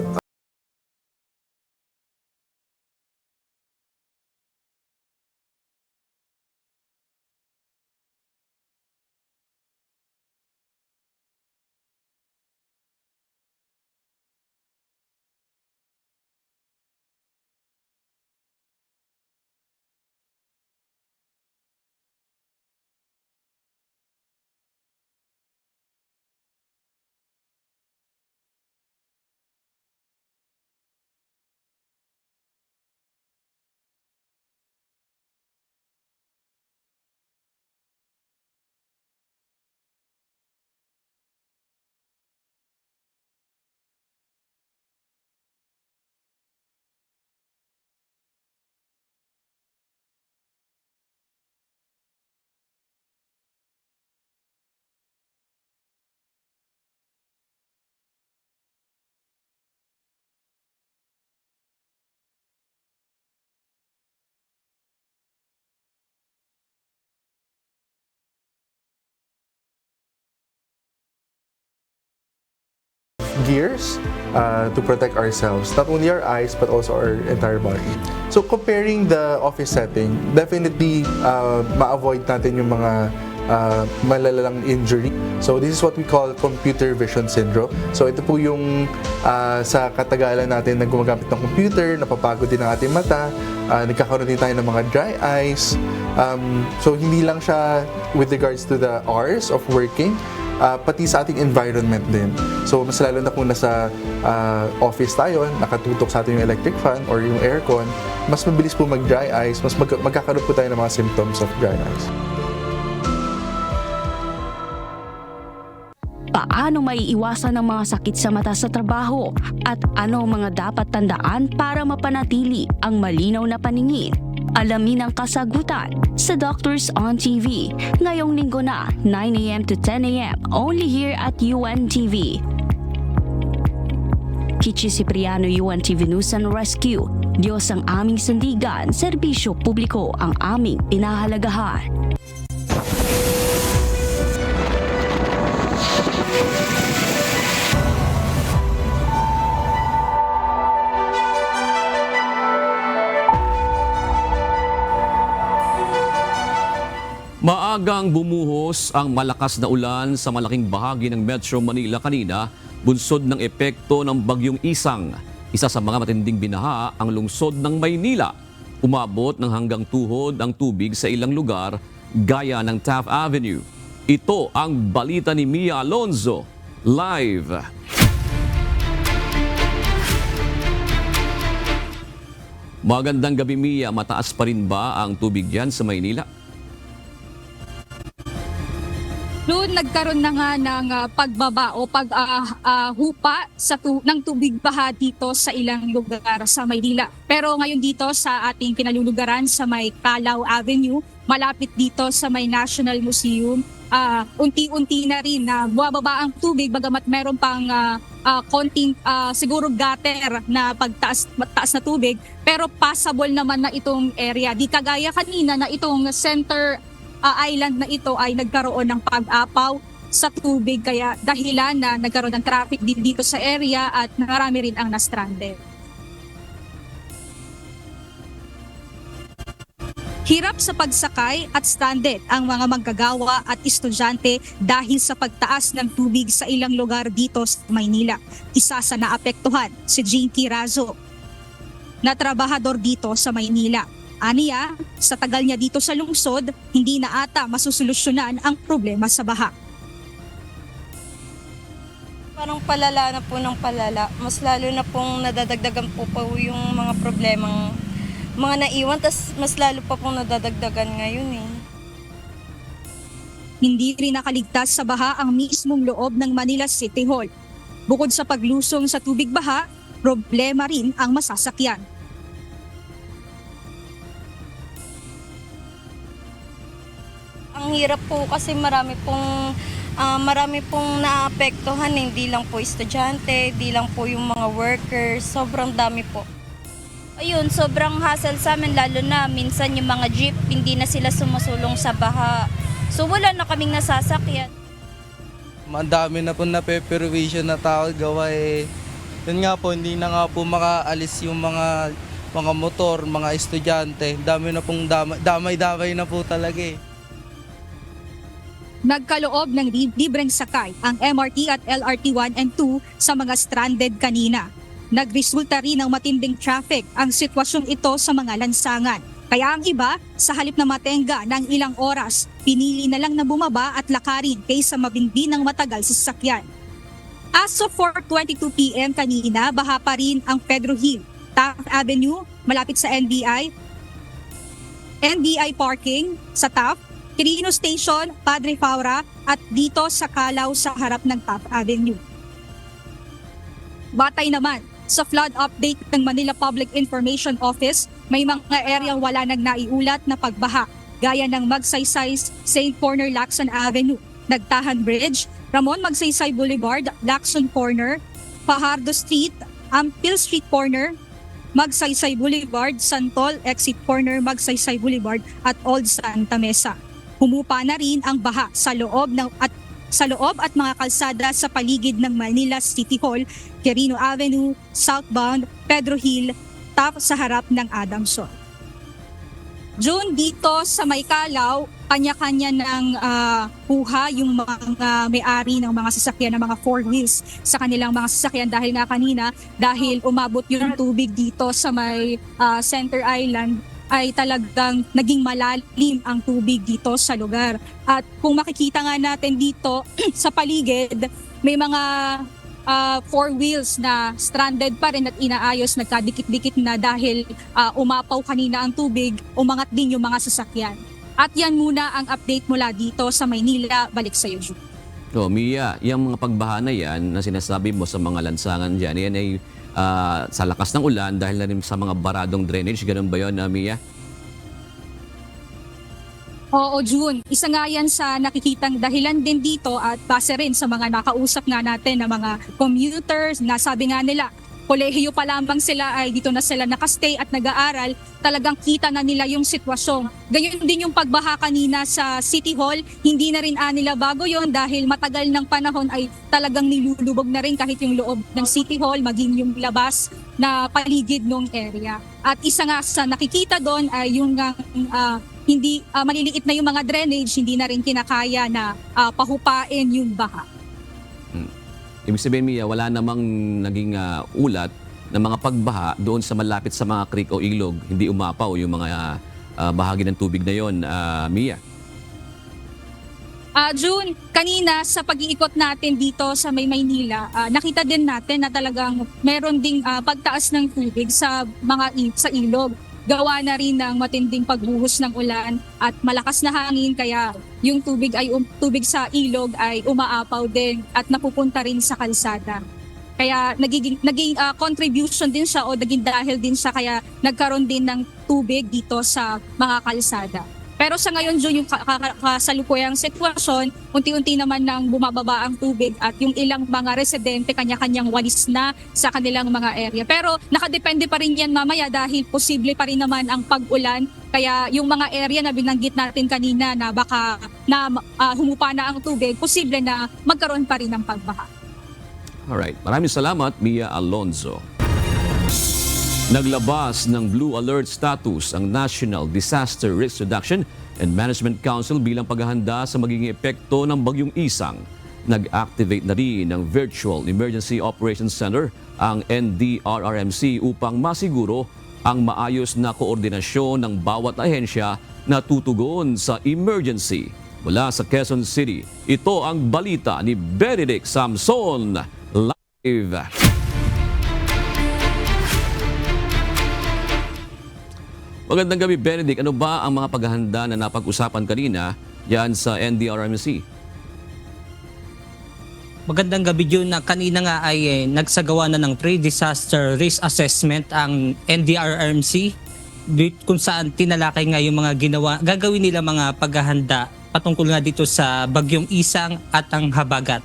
gears to protect ourselves, not only our eyes but also our entire body. So comparing the office setting, definitely ma-avoid natin yung mga malalalang injury. So this is what we call computer vision syndrome. So ito po yung sa katagalan natin na gumagamit ng computer, napapagod din ang ating mata, nagkakaroon din tayo ng mga dry eyes. So hindi lang siya with regards to the hours of working, pati sa ating environment din. So mas lalo na kung nasa office tayo, nakatutok sa ating yung electric fan or yung aircon, mas mabilis po mag-dry eyes, mas magkakaroon po tayo ng mga symptoms of dry eyes. Paano maiiwasan ang mga sakit sa mata sa trabaho? At ano ang mga dapat tandaan para mapanatili ang malinaw na paningin? Alamin ang kasagutan sa Doctors on TV ngayong linggo na 9 a.m. to 10 a.m. only here at UNTV. Kichi Cipriano, UNTV News and Rescue. Diyos ang aming sandigan, serbisyo publiko ang aming pinahalagahan. Maagang bumuhos ang malakas na ulan sa malaking bahagi ng Metro Manila kanina, bunsod ng epekto ng Bagyong Isang. Isa sa mga matinding binaha ang lungsod ng Maynila. Umabot ng hanggang tuhod ang tubig sa ilang lugar gaya ng Taft Avenue. Ito ang balita ni Mia Alonzo, live. Magandang gabi Mia, mataas pa rin ba ang tubig dyan sa Maynila? Noon nagkaroon na nga ng pagbaba o paghupa ng tubig baha dito sa ilang lugar sa Maynila. Pero ngayon dito sa ating kinalulugaran sa may Calao Avenue, malapit dito sa may National Museum, unti-unti na rin na bumababa ang tubig bagamat meron pang konting siguro gutter na pagtaas na tubig, pero passable naman na itong area. Di kagaya kanina na itong center island na ito ay nagkaroon ng pag-apaw sa tubig, kaya dahilan na nagkaroon ng traffic din dito sa area at marami rin ang na-stranded. Hirap sa pagsakay at stranded ang mga manggagawa at estudyante dahil sa pagtaas ng tubig sa ilang lugar dito sa Maynila. Isa sa naapektuhan si Jinky Razo, na trabahador dito sa Maynila. Aniya, sa tagal niya dito sa lungsod, hindi na ata masusolusyonan ang problema sa baha. Parang palala na po ng palala. Mas lalo na pong nadadagdagan po yung mga problemang mga naiwan, tas mas lalo pa pong nadadagdagan ngayon eh. Hindi rin nakaligtas sa baha ang mismong loob ng Manila City Hall. Bukod sa paglusong sa tubig baha, problema rin ang masasakyan. Ang hirap po kasi marami pong naapektuhan, hindi lang po estudyante, hindi lang po yung mga workers, sobrang dami po. Ayun, sobrang hassle sa amin, lalo na minsan yung mga jeep, hindi na sila sumusulong sa baha. So wala na kaming nasasakyan. Madami na po nape-pervision na tao gawa eh. Yun nga po, hindi na nga po makaalis yung mga motor, mga estudyante. Dami na pong damay-damay na po talaga eh. Nagkaloob ng libreng sakay ang MRT at LRT 1 and 2 sa mga stranded kanina. Nagresulta rin ng matinding traffic ang sitwasyong ito sa mga lansangan. Kaya ang iba, sa halip na matenga ng ilang oras, pinili na lang na bumaba at lakarin kaysa mabindi ng matagal sa sasakyan. As of 4:22 p.m. kanina, baha pa rin ang Pedro Hill, Taft Avenue, malapit sa NBI parking sa Taft, Quirino Station, Padre Faura at dito sa Calao sa harap ng Taft Avenue. Batay naman sa flood update ng Manila Public Information Office, may mga areang wala nang naiulat na pagbaha, gaya ng Magsaysay St. Corner, Lacson Avenue, Nagtahan Bridge, Ramon Magsaysay Boulevard, Lacson Corner, Fajardo Street, Ampil Street Corner, Magsaysay Boulevard, Santol Exit Corner, Magsaysay Boulevard at Old Santa Mesa. Humupa na rin ang baha sa loob at mga kalsada sa paligid ng Manila City Hall, Quirino Avenue, southbound, Pedro Hill, Taft sa harap ng Adamson. June, dito sa may Calao, kanya-kanya ng kuha yung mga may-ari ng mga sasakyan, ng mga four wheels sa kanilang mga sasakyan dahil umabot yung tubig dito sa may Center Island, ay talagang naging malalim ang tubig dito sa lugar. At kung makikita nga natin dito sa paligid, may mga four wheels na stranded pa rin at inaayos, nagkadikit-dikit na dahil umapaw kanina ang tubig, umangat din yung mga sasakyan. At yan muna ang update mula dito sa Maynila. Balik sa iyo, Ju. So, Mia, yung mga pagbaha na yan na sinasabi mo sa mga lansangan dyan, yan ay sa lakas ng ulan dahil na rin sa mga baradong drainage. Ganun ba yun, Mia? Oo, June. Isa nga yan sa nakikitang dahilan din dito at base rin sa mga nakausap nga natin na mga commuters, nasabi nga nila, kolehiyo pa lamang sila ay dito na sila nakastay at nag-aaral, talagang kita na nila yung sitwasyon. Gayon din yung pagbaha kanina sa City Hall, hindi na rin nila bago yon dahil matagal ng panahon ay talagang nilulubog na rin kahit yung loob ng City Hall, maging yung labas na paligid ng area. At isa nga sa nakikita doon ay yung hindi maliliit na yung mga drainage, hindi na rin kinakaya na pahupain yung baha. Ibig sabihin, Mia, wala namang naging ulat ng mga pagbaha doon sa malapit sa mga creek o ilog. Hindi umapaw yung mga bahagi ng tubig na yon, Mia. June, kanina sa pag-iikot natin dito sa Maynila, nakita din natin na talagang meron ding pagtaas ng tubig sa sa ilog. Gawa na rin ng matinding pagbuhos ng ulan at malakas na hangin, kaya yung tubig tubig sa ilog ay umaapaw din at napupunta rin sa kalsada. Kaya naging contribution din siya o naging dahil din siya kaya nagkaroon din ng tubig dito sa mga kalsada. Pero sa ngayon, June, yung kasalukuyang sitwasyon, unti-unti naman nang bumababa ang tubig at yung ilang mga residente kanya-kanyang walis na sa kanilang mga area. Pero nakadepende pa rin yan mamaya dahil posible pa rin naman ang pag-ulan. Kaya yung mga area na binanggit natin kanina na baka humupa na ang tubig, posible na magkaroon pa rin ng pagbaha. Alright, maraming salamat, Mia Alonzo. Naglabas ng Blue Alert status ang National Disaster Risk Reduction and Management Council bilang paghahanda sa magiging epekto ng Bagyong Isang. Nag-activate na rin ng Virtual Emergency Operations Center ang NDRRMC upang masiguro ang maayos na koordinasyon ng bawat ahensya na tutugon sa emergency. Mula sa Quezon City, ito ang balita ni Benedict Samson live. Magandang gabi, Benedict. Ano ba ang mga paghahanda na napag-usapan kanina yan sa NDRRMC? Magandang gabi, June, na kanina nga ay nagsagawa na ng pre-disaster risk assessment ang NDRRMC kung saan tinalakay nga yung mga gagawin nila mga paghahanda patungkol nga dito sa Bagyong Isang at ang Habagat.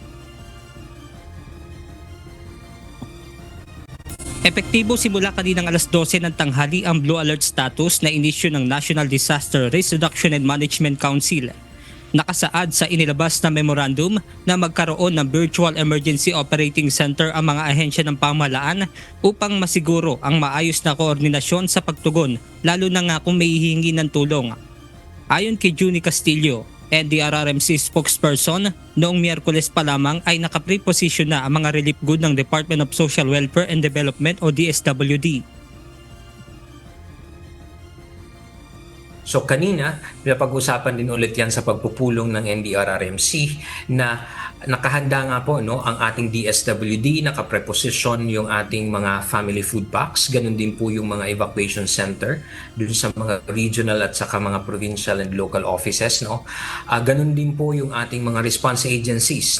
Epektibo simula kaninang alas 12 ng tanghali ang Blue Alert status na inisyu ng National Disaster Risk Reduction and Management Council. Nakasaad sa inilabas na memorandum na magkaroon ng Virtual Emergency Operating Center ang mga ahensya ng pamahalaan upang masiguro ang maayos na koordinasyon sa pagtugon, lalo na nga kung may hihingi ng tulong. Ayon kay Junie Castillo, NDRRMC spokesperson, noong Miyerkules pa lamang ay naka-preposition na ang mga relief good ng Department of Social Welfare and Development o DSWD. So kanina, napag-usapan din ulit yan sa pagpupulong ng NDRRMC na nakahanda nga po ang ating DSWD, nakapreposition yung ating mga family food packs, ganun din po yung mga evacuation center dun sa mga regional at saka mga provincial and local offices. Ganun din po yung ating mga response agencies.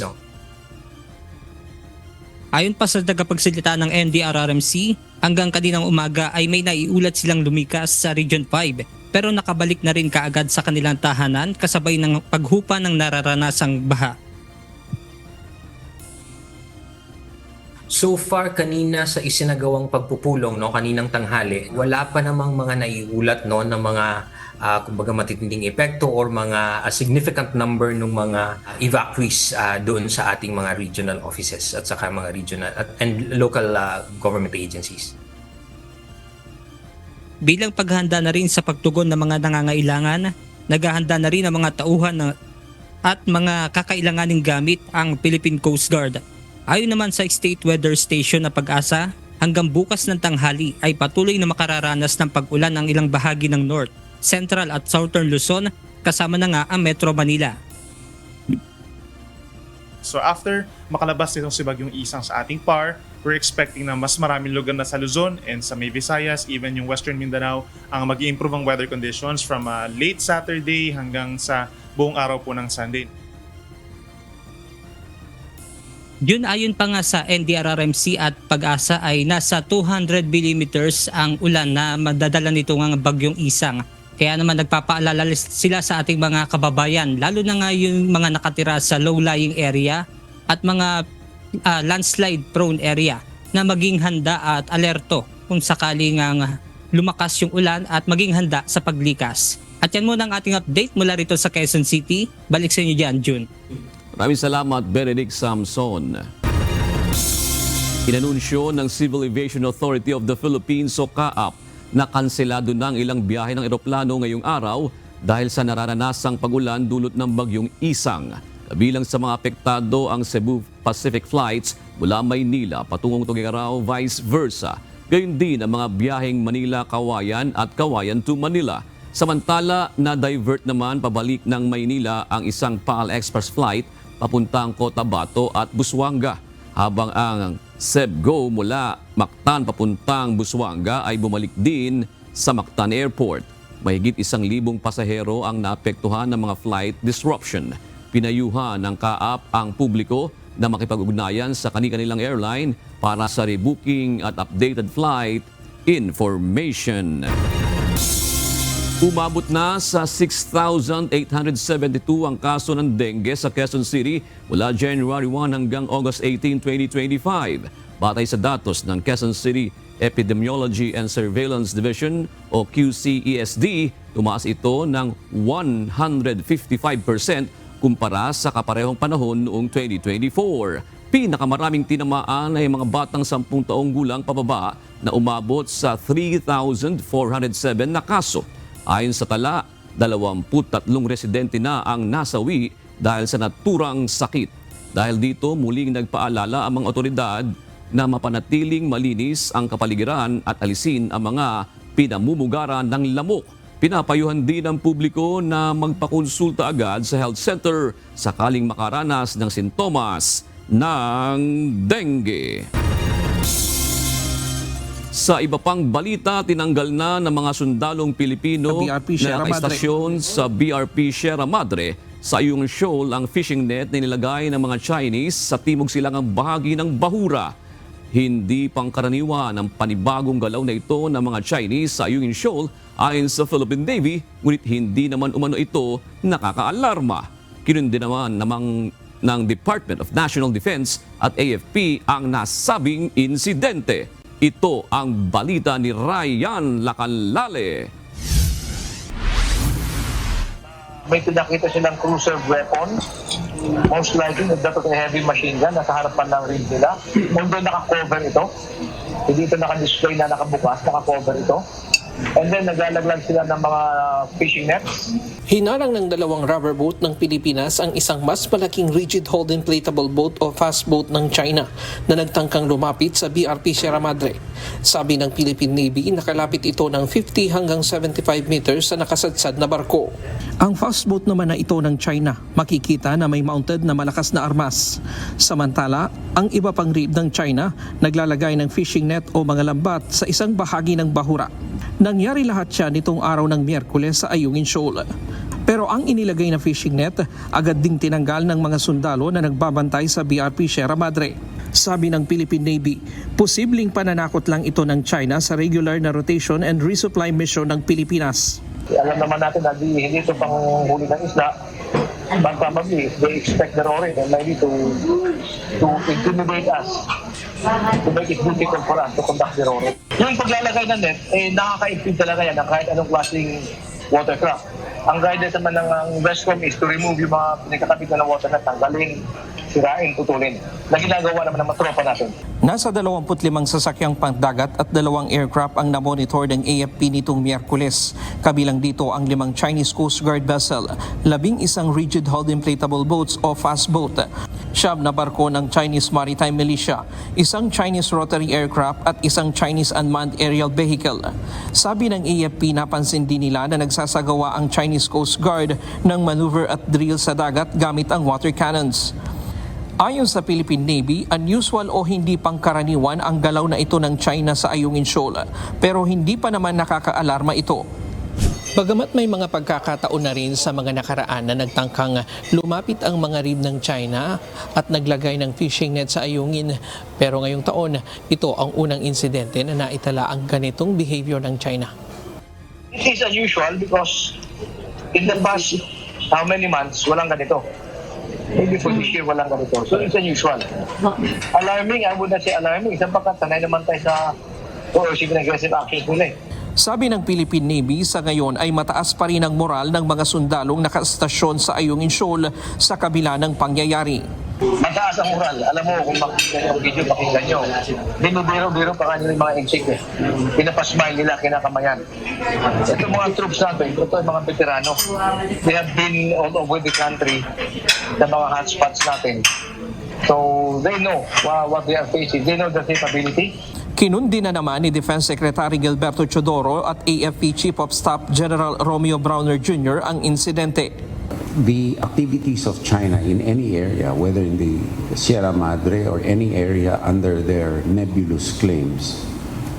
Ayon pa sa tagapagsalita ng NDRRMC, hanggang kaninang umaga ay may naiulat silang lumikas sa Region 5 pero nakabalik na rin kaagad sa kanilang tahanan kasabay ng paghupa ng nararanasang baha. So far kanina sa isinagawang pagpupulong kaninang tanghali, wala pa namang mga naiulat ng mga kumbaga matitinding epekto or mga significant number ng mga evacuees doon sa ating mga regional offices at saka mga regional and local government agencies. Bilang paghahanda na rin sa pagtugon ng mga nangangailangan, naghahanda na rin ang mga tauhan at mga kakailanganing gamit ang Philippine Coast Guard. Ayon naman sa State Weather Station na Pag-asa, hanggang bukas ng tanghali ay patuloy na makararanas ng pag-ulan ang ilang bahagi ng North, Central at Southern Luzon kasama na nga ang Metro Manila. So after makalabas nitong si Bagyong Isang sa ating PAR, we're expecting na mas maraming lugar na sa Luzon and sa May Visayas, even yung Western Mindanao, ang mag-i-improve ang weather conditions from late Saturday hanggang sa buong araw po ng Sunday. Yun ayon pa nga sa NDRRMC at Pag-asa ay nasa 200 mm ang ulan na madadala nito ng Bagyong Isang Kaya naman nagpapaalala sila sa ating mga kababayan, lalo na nga yung mga nakatira sa low-lying area at mga landslide prone area, na maging handa at alerto kung sakaling lumakas yung ulan at maging handa sa paglikas. At yan muna ang ating update mula rito sa Quezon City. Balik sa inyo dyan, June. Maraming salamat, Benedict Samson. Inanunsyo ng Civil Aviation Authority of the Philippines o CAAP na kanselado ng ilang biyahe ng eroplano ngayong araw dahil sa nararanasang pagulan dulot ng bagyong Isang. Kabilang sa mga apektado ang Cebu Pacific flights mula Maynila patungong Tuguegarao, vice versa. Gayon din ang mga biyaheng Manila-Kawayan at Kawayan to Manila. Samantala, na-divert naman pabalik ng Maynila ang isang PAL Express flight papuntang Cotabato at Busuanga, habang ang Cebgo mula Mactan papuntang Busuanga ay bumalik din sa Mactan Airport. Mahigit 1,000 pasahero ang naapektuhan ng mga flight disruption. Pinayuhan ng CAAP ang publiko na makipag-ugnayan sa kanilang airline para sa rebooking at updated flight information. Umabot na sa 6,872 ang kaso ng dengue sa Quezon City mula January 1 hanggang August 18, 2025. Batay sa datos ng Quezon City Epidemiology and Surveillance Division o QCESD, tumaas ito ng 155% kumpara sa kaparehong panahon noong 2024. Pinakamaraming tinamaan ay mga batang 10 taong gulang pababa na umabot sa 3,407 na kaso. Ayon sa tala, 23 residente na ang nasawi dahil sa naturang sakit. Dahil dito, muling nagpaalala ang mga otoridad na mapanatiling malinis ang kapaligiran at alisin ang mga pinamumugaran ng lamok. Pinapayuhan din ang publiko na magpakonsulta agad sa health center sakaling makaranas ng sintomas ng dengue. Sa iba pang balita, tinanggal na ng mga sundalong Pilipino na nakaistasyon sa BRP Sierra Madre sa Ayungin Shoal ang fishing net na nilagay ng mga Chinese sa timog silangang bahagi ng Bahura. Hindi pangkaraniwan ang panibagong galaw na ito ng mga Chinese sa Ayungin Shoal ayon sa Philippine Navy, ngunit hindi naman umano ito nakakaalarma. Kinundi naman ng Department of National Defense at AFP ang nasabing insidente. Ito ang balita ni Ryan Lacalale. May pinakita silang cruiser weapon. Most likely, nagdapat ng heavy machine gun nasa harapan ng rig nila. Although naka-cover ito. Hindi ito naka-display na nakabukas, naka-cover ito. And then naglalaglag sila ng mga fishing nets. Hinarang ng 2 rubber boat ng Pilipinas ang isang mas malaking rigid hulled inflatable boat o fast boat ng China na nagtangkang lumapit sa BRP Sierra Madre. Sabi ng Philippine Navy, nakalapit ito ng 50 hanggang 75 meters sa nakasadsad na barko. Ang fast boat naman na ito ng China, makikita na may mounted na malakas na armas. Samantala, ang iba pang rig ng China naglalagay ng fishing net o mga lambat sa isang bahagi ng Bahura. Nangyari lahat siya nitong araw ng Miyerkules sa Ayungin Shoal. Pero ang inilagay na fishing net agad ding tinanggal ng mga sundalo na nagbabantay sa BRP Sierra Madre. Sabi ng Philippine Navy, posibleng pananakot lang ito ng China sa regular na rotation and resupply mission ng Pilipinas. Alam naman natin na hindi ito pang huli ng isda. But probably, they expect the roaring and maybe to intimidate us, to make it difficult for us to conduct the roaring. Yung paglalagay ng net, nakaka-impede talaga yan ng kahit anong klaseng watercraft. Ang guidance naman ng Westcom is to remove yung mga pinagkakabit na ng watercraft, tanggalin, sirain, putulin, na ginagawa naman ng mga tropa natin. Nasa 25 sasakyang pangdagat at 2 aircraft ang namonitor ng AFP nitong Miyerkules. Kabilang dito ang 5 Chinese Coast Guard vessel, 11 rigid hulled inflatable boats o fast boat, 9 na barko ng Chinese Maritime Militia, 1 Chinese rotary aircraft at 1 Chinese unmanned aerial vehicle. Sabi ng AFP, napansin din nila na nagsasagawa ang Chinese Coast Guard ng maneuver at drill sa dagat gamit ang water cannons. Ayon sa Philippine Navy, unusual o hindi pangkaraniwan ang galaw na ito ng China sa Ayungin Shoal, pero hindi pa naman nakakaalarma ito. Bagamat may mga pagkakataon na rin sa mga nakaraan na nagtangkang lumapit ang mga rib ng China at naglagay ng fishing net sa Ayungin, pero ngayong taon, ito ang unang insidente na naitala ang ganitong behavior ng China. It is unusual because in the past, how many months, walang ganito. Maybe for this year, walang ganito. So it's unusual. Alarming, I would not say alarming. Sapagkat sanay naman tayo sa coercive and aggressive actions nila eh. Sabi ng Philippine Navy, sa ngayon ay mataas pa rin ang moral ng mga sundalong nakaestasyon sa Ayungin Shoal sa kabila ng pangyayari. Mataas ang moral. Alam mo, kung makikita yung video, pakinggan nyo. Binubiro-biro pa kanila yung mga insect eh. Pinapasmile nila, kinakamayan. Ito mga troops natin, ito yung mga veterano. They have been all over the country sa mga hotspots natin. So, they know what they are facing. They know the capability. Kinundi na naman ni Defense Secretary Gilberto Chodoro at AFP Chief of Staff General Romeo Browner Jr. ang insidente. The activities of China in any area, whether in the Sierra Madre or any area under their nebulous claims,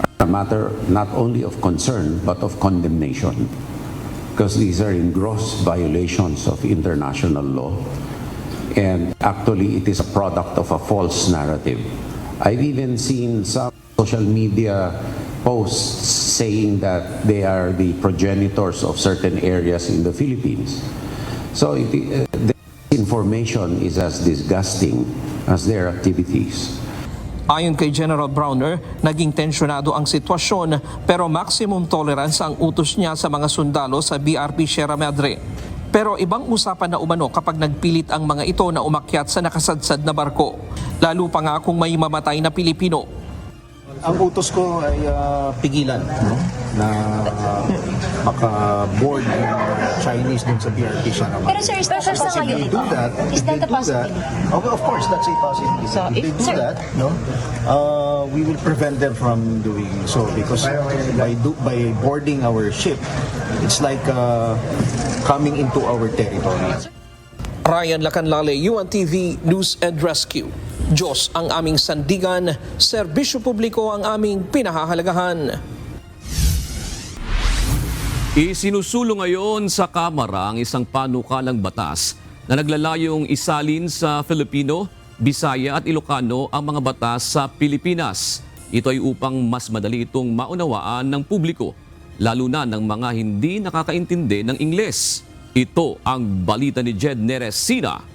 are a matter not only of concern but of condemnation, because these are in gross violations of international law, and actually it is a product of a false narrative. I've even seen some social media posts saying that they are the progenitors of certain areas in the Philippines. So the information is as disgusting as their activities. Ayon kay General Browner, naging tensyonado ang sitwasyon pero maximum tolerance ang utos niya sa mga sundalo sa BRP Sierra Madre. Pero ibang usapan na umano kapag nagpilit ang mga ito na umakyat sa nakasadsad na barko. Lalo pa nga kung may mamatay na Pilipino. Ang utos ko ay pigilan, no? Na maka-board yung Chinese dun sa BRP siya naman. Pero sir, is that a possibility? Is that a possibility? Okay, of course, that's a possibility. So, if they do that, no, we will prevent them from doing so because by boarding our ship, it's like coming into our territory. Ryan Lacanlale, UNTV News and Rescue. Diyos ang aming sandigan, serbisyo publiko ang aming pinahahalagahan. Isinusulong ngayon sa Kamara ang isang panukalang batas na naglalayong isalin sa Filipino, Bisaya at Ilocano ang mga batas sa Pilipinas. Ito ay upang mas madali itong maunawaan ng publiko, lalo na ng mga hindi nakakaintindi ng Ingles. Ito ang balita ni Jed Neresina.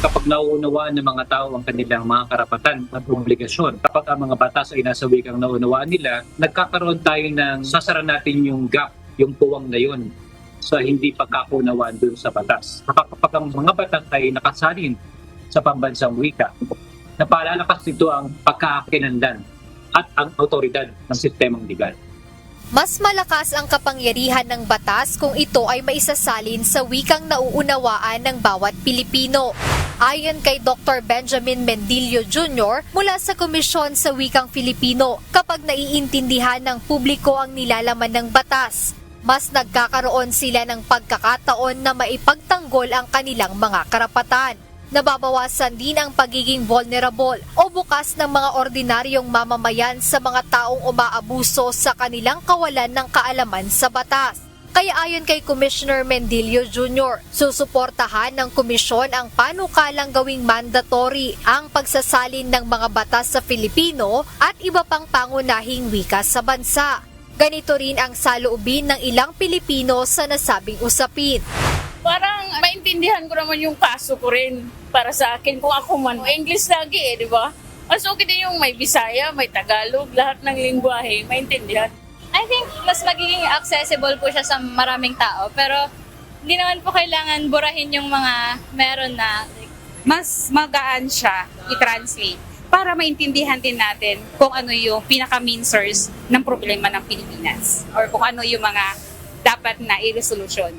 Kapag nauunawaan ng mga tao ang kanilang mga karapatan at obligasyon, kapag ang mga batas ay nasa wikang naunawaan nila, nagkakaroon tayo ng sasara natin yung gap, yung puwang na yun sa hindi pagkakunawaan dun sa batas. Kapag ang mga batas ay nakasalin sa pambansang wika, napaalalakas nito ang pagkakakinlangan at ang autoridad ng sistemang legal. Mas malakas ang kapangyarihan ng batas kung ito ay maisasalin sa wikang nauunawaan ng bawat Pilipino. Ayon kay Dr. Benjamin Mendillo Jr. mula sa Komisyon sa Wikang Filipino, kapag naiintindihan ng publiko ang nilalaman ng batas, mas nagkakaroon sila ng pagkakataon na maipagtanggol ang kanilang mga karapatan. Nababawasan din ang pagiging vulnerable o bukas ng mga ordinaryong mamamayan sa mga taong umaabuso sa kanilang kawalan ng kaalaman sa batas. Kaya ayon kay Commissioner Mendillo Jr., susuportahan ng komisyon ang panukalang gawing mandatory ang pagsasalin ng mga batas sa Filipino at iba pang pangunahing wika sa bansa. Ganito rin ang saloobin ng ilang Pilipino sa nasabing usapin. Parang maintindihan ko naman yung kaso ko rin para sa akin. Kung ako man, English lagi di ba? Mas okay din yung may Bisaya, may Tagalog, lahat ng lingwahe, maintindihan. I think mas magiging accessible po siya sa maraming tao. Pero hindi naman po kailangan burahin yung mga meron na. Mas magaan siya i-translate para maintindihan din natin kung ano yung pinaka-main source ng problema ng Pilipinas or kung ano yung mga dapat na i-resolution.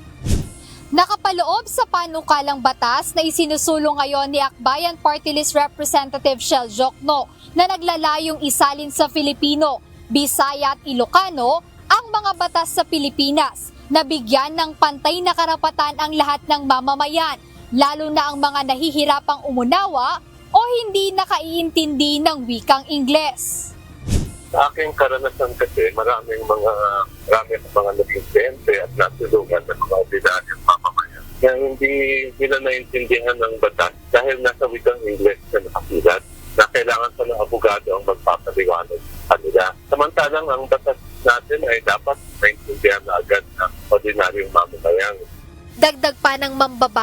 Nakapaloob sa panukalang batas na isinusulong ngayon ni Akbayan Party List Representative Shell Jokno na naglalayong isalin sa Filipino, Bisaya at Ilocano ang mga batas sa Pilipinas na bigyan ng pantay na karapatan ang lahat ng mamamayan, lalo na ang mga nahihirapang umunawa o hindi nakaiintindi ng wikang Ingles. Sa aking karanasan kasi, maraming mga nag-intente at natulungan ng mga ordinaryong mamamayan na hindi nila naintindihan ng batas dahil nasa wikang Ingles na nakasulat na kailangan pa ng abogado ang magpapaliwanag sa kanila. Samantalang ang batas natin ay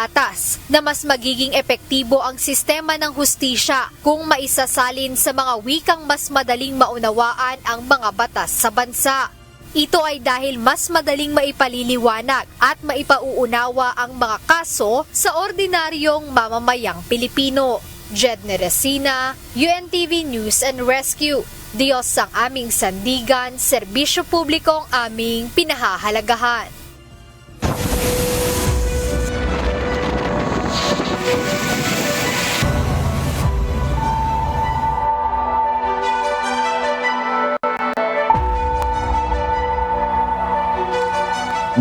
patas na mas magiging epektibo ang sistema ng hustisya kung maisasalin sa mga wikang mas madaling maunawaan ang mga batas sa bansa. Ito ay dahil mas madaling maipaliliwanag at maipauunawa ang mga kaso sa ordinaryong mamamayang Pilipino. Jedne Resina, UNTV News and Rescue. Diyos ang aming sandigan, serbisyo publiko ang aming pinahahalagahan.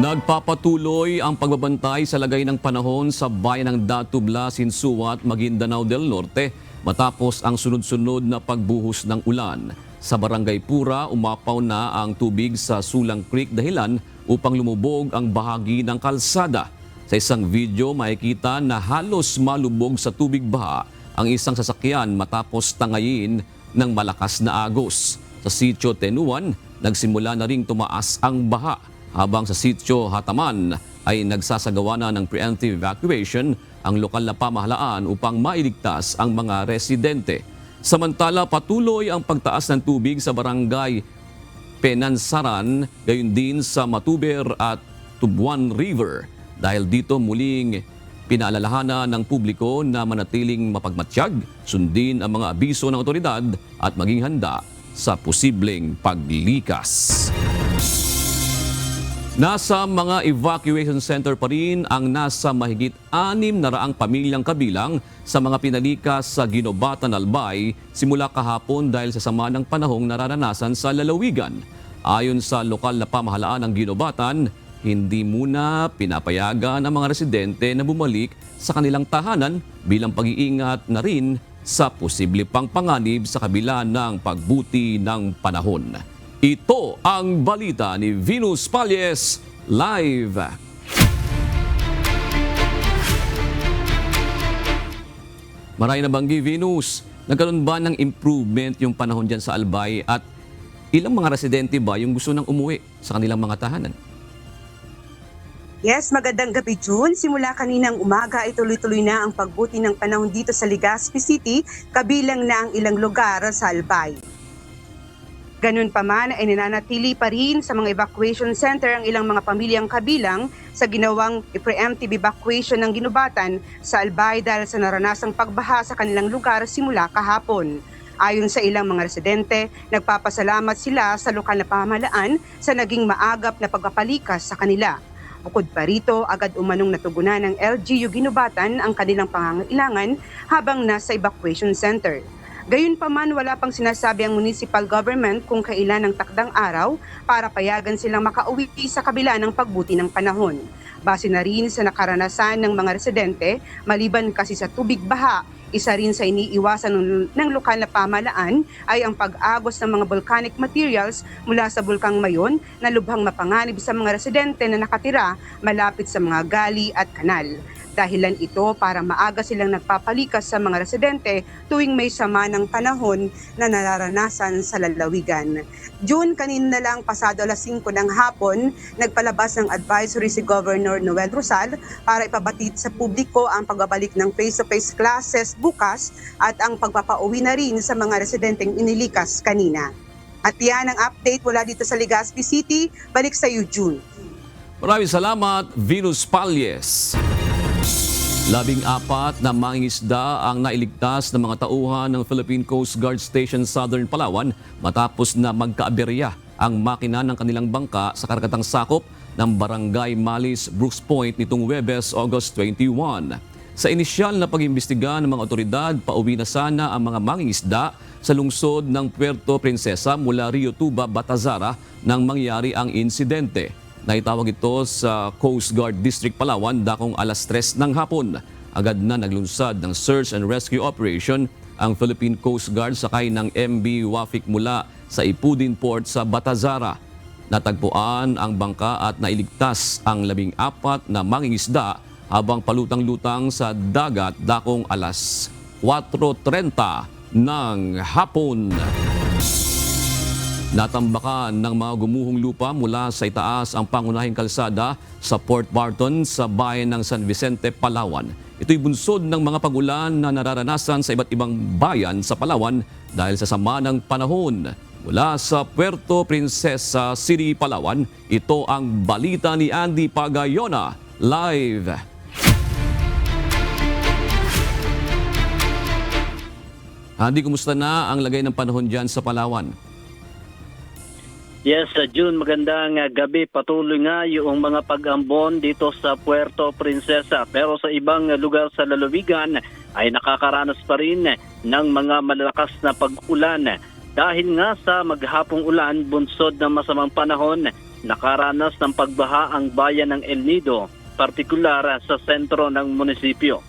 Nagpapatuloy ang pagbabantay sa lagay ng panahon sa bayan ng Datubla, Sinsuat, Maguindanao del Norte matapos ang sunod-sunod na pagbuhos ng ulan. Sa Barangay Pura, umapaw na ang tubig sa Sulang Creek dahilan upang lumubog ang bahagi ng kalsada. Sa isang video, makikita na halos malubog sa tubig baha ang isang sasakyan matapos tangayin ng malakas na agos. Sa sitio Tenuan, nagsimula na ring tumaas ang baha. Habang sa sitio Hataman ay nagsasagawa na ng preemptive evacuation ang lokal na pamahalaan upang mailigtas ang mga residente. Samantala, patuloy ang pagtaas ng tubig sa barangay Penansaran, gayon din sa Matuber at Tubuan River. Dahil dito muling pinaalalahanan ng publiko na manatiling mapagmatsyag, sundin ang mga abiso ng otoridad at maging handa sa posibleng paglikas. Nasa mga evacuation center pa rin ang nasa mahigit 600 pamilyang kabilang sa mga pinalikas sa Ginobatan, Albay simula kahapon dahil sa sama ng panahong nararanasan sa lalawigan. Ayon sa lokal na pamahalaan ng Ginobatan, hindi muna pinapayagan ang mga residente na bumalik sa kanilang tahanan bilang pag-iingat na rin sa posible pang panganib sa kabila ng pagbuti ng panahon. Ito ang balita ni Venus Palles live. Maray na banggi, Venus. Nagkaroon ba ng improvement yung panahon dyan sa Albay at ilang mga residente ba yung gusto nang umuwi sa kanilang mga tahanan? Yes, magandang gabi, June. Simula kaninang umaga ay tuloy-tuloy na ang pagbuti ng panahon dito sa Legazpi City, kabilang na ang ilang lugar sa Albay. Ganun pa man ay nananatili pa rin sa mga evacuation center ang ilang mga pamilyang kabilang sa ginawang preemptive evacuation ng Ginobatan sa Albay dahil sa naranasang pagbaha sa kanilang lugar simula kahapon. Ayon sa ilang mga residente, nagpapasalamat sila sa lokal na pamahalaan sa naging maagap na pagpapalikas sa kanila. Bukod pa rito, agad umanong natugunan ng LGU Ginobatan ang kanilang pangangailangan habang nasa evacuation center. Gayunpaman, wala pang sinasabi ang municipal government kung kailan ang takdang araw para payagan silang makauwi sa kabila ng pagbuti ng panahon. Base na rin sa nakaranasan ng mga residente, maliban kasi sa tubig baha, isa rin sa iniiwasan ng lokal na pamahalaan ay ang pag-agos ng mga volcanic materials mula sa Bulkang Mayon na lubhang mapanganib sa mga residente na nakatira malapit sa mga gali at kanal. Dahilan ito para maaga silang nagpapalikas sa mga residente tuwing may sama ng panahon na nararanasan sa lalawigan. June, kanina lang pasado alas 5 ng hapon, nagpalabas ng advisory si Governor Noel Rosal para ipabatid sa publiko ang pagbabalik ng face-to-face classes bukas at ang pagpapauwi na rin sa mga residenteng inilikas kanina. At yan ang update mula dito sa Legazpi City. Balik sa iyo, June. Maraming salamat, Venus Palles. 14 na mangingisda ang nailigtas ng mga tauhan ng Philippine Coast Guard Station Southern Palawan matapos na magkaaberya ang makina ng kanilang bangka sa karagatang sakop ng Barangay Malis, Brooks Point nitong Huwebes, August 21. Sa inisyal na pag-imbestiga ng mga otoridad, pauwi na sana ang mga mangingisda sa lungsod ng Puerto Princesa mula Rio Tuba, Batazara nang mangyari ang insidente. Naitawag ito sa Coast Guard District Palawan dakong alas 3 ng hapon. Agad na naglunsad ng search and rescue operation ang Philippine Coast Guard sakay ng MB Wafik mula sa Ipudin Port sa Batazara. Natagpuan ang bangka at nailigtas ang 14 na mangingisda habang palutang-lutang sa dagat dakong alas 4:30 ng hapon. Natambakan ng mga gumuhong lupa mula sa itaas ang pangunahing kalsada sa Port Barton sa bayan ng San Vicente, Palawan. Ito'y bunsod ng mga pag-ulan na nararanasan sa iba't ibang bayan sa Palawan dahil sa sama ng panahon. Mula sa Puerto Princesa City, Palawan, ito ang balita ni Andy Pagayona, live. Andy, kumusta na ang lagay ng panahon dyan sa Palawan? Yes, June, magandang gabi. Patuloy nga yung mga pag-ambon dito sa Puerto Princesa. Pero sa ibang lugar sa lalawigan ay nakakaranas pa rin ng mga malalakas na pag-ulan. Dahil nga sa maghapong ulan, bunsod ng masamang panahon, nakaranas ng pagbaha ang bayan ng El Nido, partikular sa sentro ng munisipyo.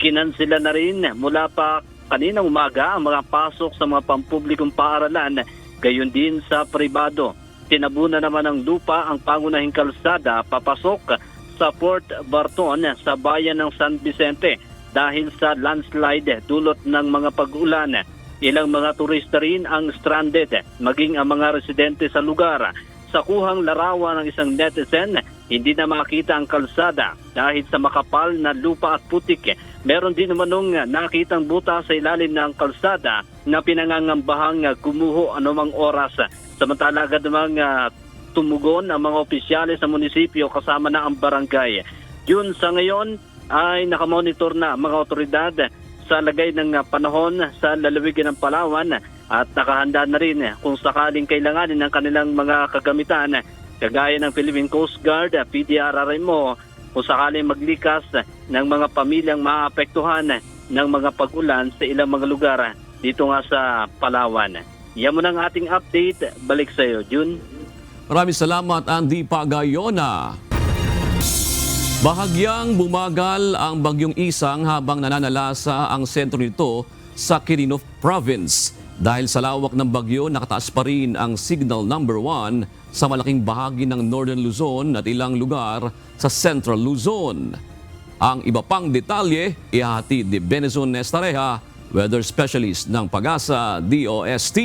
Kinansila na rin mula pa kaninang umaga ang mga pasok sa mga pampublikong paaralan, gayon din sa pribado. Tinabunan naman ng lupa ang pangunahing kalsada papasok sa Port Barton sa bayan ng San Vicente dahil sa landslide dulot ng mga pag-ulan. Ilang mga turista rin ang stranded, maging ang mga residente sa lugar. Sa kuhang larawan ng isang netizen, hindi na makita ang kalsada dahil sa makapal na lupa at putik. Meron din namanong nakitang buta sa ilalim ng kalsada na pinangangambahang gumuho anumang oras. Samantala agad namang tumugon ang mga opisyales sa munisipyo kasama na ang barangay. Yun sa ngayon ay nakamonitor na mga otoridad sa lagay ng panahon sa lalawigan ng Palawan at nakahanda na rin kung sakaling kailanganin ng kanilang mga kagamitan kagaya ng Philippine Coast Guard, PDRRMO, kung sakaling maglikas ng mga pamilyang maapektuhan ng mga pag-ulan sa ilang mga lugar dito nga sa Palawan. Yan mo ng ating update. Balik sa iyo, June. Maraming salamat, Andy Pagayona. Bahagyang bumagal ang bagyong Isang habang nananalasa ang sentro nito sa Quirino Province. Dahil sa lawak ng bagyo, nakataas pa rin ang signal number 1 sa malaking bahagi ng Northern Luzon at ilang lugar sa Central Luzon. Ang iba pang detalye, ihahatid ni Benezon Nestareja, weather specialist ng Pag-asa DOST.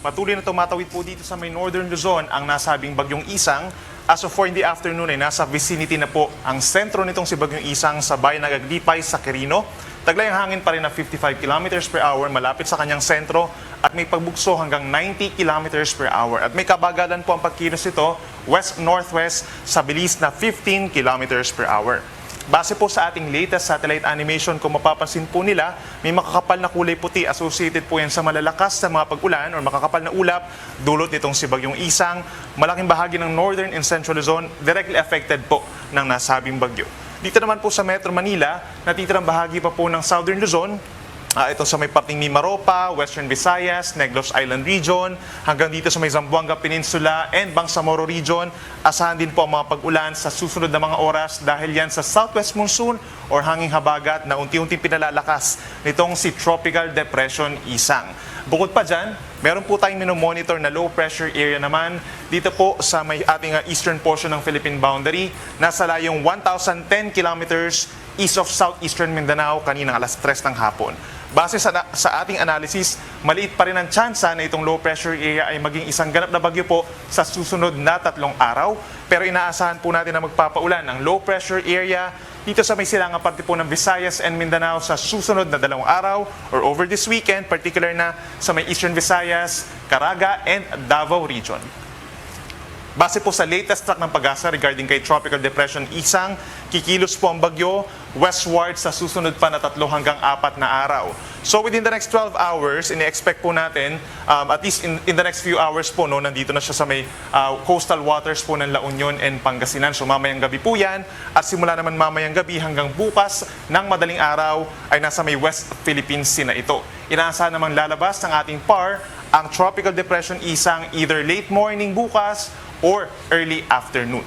Patuloy na tumatawid po dito sa may Northern Luzon ang nasabing bagyong Isang. As of 4 in the afternoon ay nasa vicinity na po ang sentro nitong si bagyong Isang sa bayan ng Aglipay sa Quirino. Taglay ang hangin pa rin na 55 km per hour malapit sa kanyang sentro at may pagbugso hanggang 90 km per hour. At may kabagalan po ang pagkilos ito west-northwest sa bilis na 15 km per hour. Base po sa ating latest satellite animation, kung mapapansin po nila, may makakapal na kulay puti associated po yan sa malalakas na mga pag-ulan o makakapal na ulap dulot nitong si bagyong Isang. Malaking bahagi ng Northern and Central Luzon directly affected po ng nasabing bagyo. Dito naman po sa Metro Manila, natitirang bahagi pa po ng Southern Luzon. Ito sa may parting Mimaropa, Western Visayas, Negros Island Region, hanggang dito sa may Zamboanga Peninsula and Bangsamoro Region. Asahan din po ang mga pag-ulan sa susunod na mga oras dahil yan sa southwest monsoon or hanging habagat na unti-unting pinalalakas nitong si Tropical Depression Isang. Bukod pa dyan, meron po tayong minomonitor na low pressure area naman dito po sa may ating eastern portion ng Philippine boundary. Nasa layong 1,010 kilometers east of southeastern Mindanao kaninang alas 3 ng hapon. Base sa ating analysis, maliit pa rin ang tsansa na itong low pressure area ay maging isang ganap na bagyo po sa susunod na 3 araw. Pero inaasahan po natin na magpapaulan ang low pressure area dito sa may silangang parte po ng Visayas and Mindanao sa susunod na 2 araw or over this weekend, particular na sa may Eastern Visayas, Caraga and Davao region. Base po sa latest track ng Pag-asa regarding kay Tropical Depression Isang, kikilos po ang bagyo westward sa susunod pa na 3 hanggang 4 na araw. So within the next 12 hours, ini-expect po natin, at least in the next few hours po, nandito na siya sa may coastal waters po ng La Union and Pangasinan. So mamayang gabi po yan, at simula naman mamayang gabi hanggang bukas ng madaling araw ay nasa may West Philippine Sea na ito. Inaasahan namang lalabas ng ating PAR ang Tropical Depression Isang either late morning bukas or early afternoon.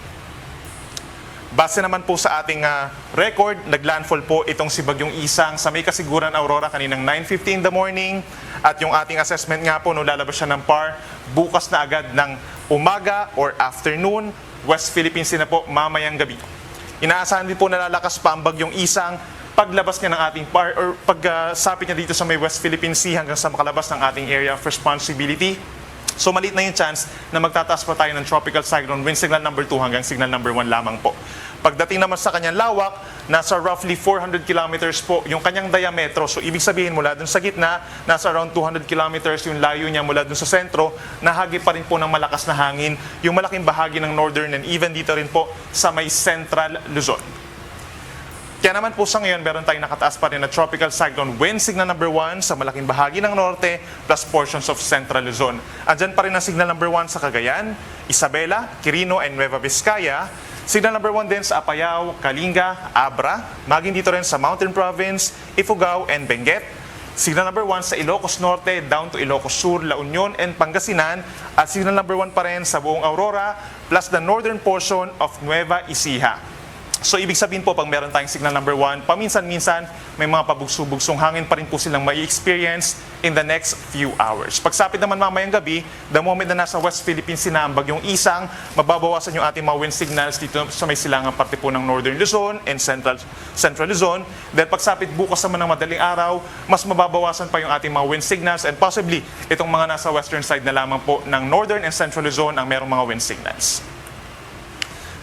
Base naman po sa ating record, naglandfall po itong si Bagyong Isang sa may kasiguran Aurora kaninang 9:50 in the morning. At yung ating assessment nga po, lalabas siya ng PAR bukas na agad ng umaga or afternoon, West Philippine Sea na po mamayang gabi. Inaasahan din po na lalakas pa ang Bagyong Isang paglabas niya ng ating PAR or pagsapit niya dito sa may West Philippine Sea hanggang sa makalabas ng ating area of responsibility. So maliit na yung chance na magtataas pa tayo ng tropical cyclone wind signal number 2 hanggang signal number 1 lamang po. Pagdating naman sa kanyang lawak, nasa roughly 400 kilometers po yung kanyang diametro. So ibig sabihin mula dun sa gitna, nasa around 200 kilometers yung layo niya mula dun sa sentro, nahagip pa rin po ng malakas na hangin yung malaking bahagi ng northern and even dito rin po sa may central Luzon. Kaya naman po sa ngayon, meron tayong nakataas pa rin na tropical cyclone wind signal number 1 sa malaking bahagi ng norte plus portions of central Luzon. Andyan pa rin ang signal number 1 sa Cagayan, Isabela, Quirino, and Nueva Vizcaya. Signal number 1 din sa Apayao, Kalinga, Abra, maging dito rin sa Mountain Province, Ifugao, and Benguet. Signal number 1 sa Ilocos Norte down to Ilocos Sur, La Union, and Pangasinan. At signal number 1 pa rin sa buong Aurora plus the northern portion of Nueva Ecija. So ibig sabihin po, pag meron tayong signal number 1, paminsan-minsan may mga pabugso-bugsong hangin pa rin po silang may experience in the next few hours. Pagsapit naman mamayang gabi, the moment na nasa West Philippines na ang bagyong Isang, mababawasan yung ating mga wind signals dito sa may silangang parte po ng Northern Luzon and Central Luzon. Then pagsapit bukas naman ng madaling araw, mas mababawasan pa yung ating mga wind signals and possibly itong mga nasa western side na lamang po ng Northern and Central Luzon ang merong mga wind signals.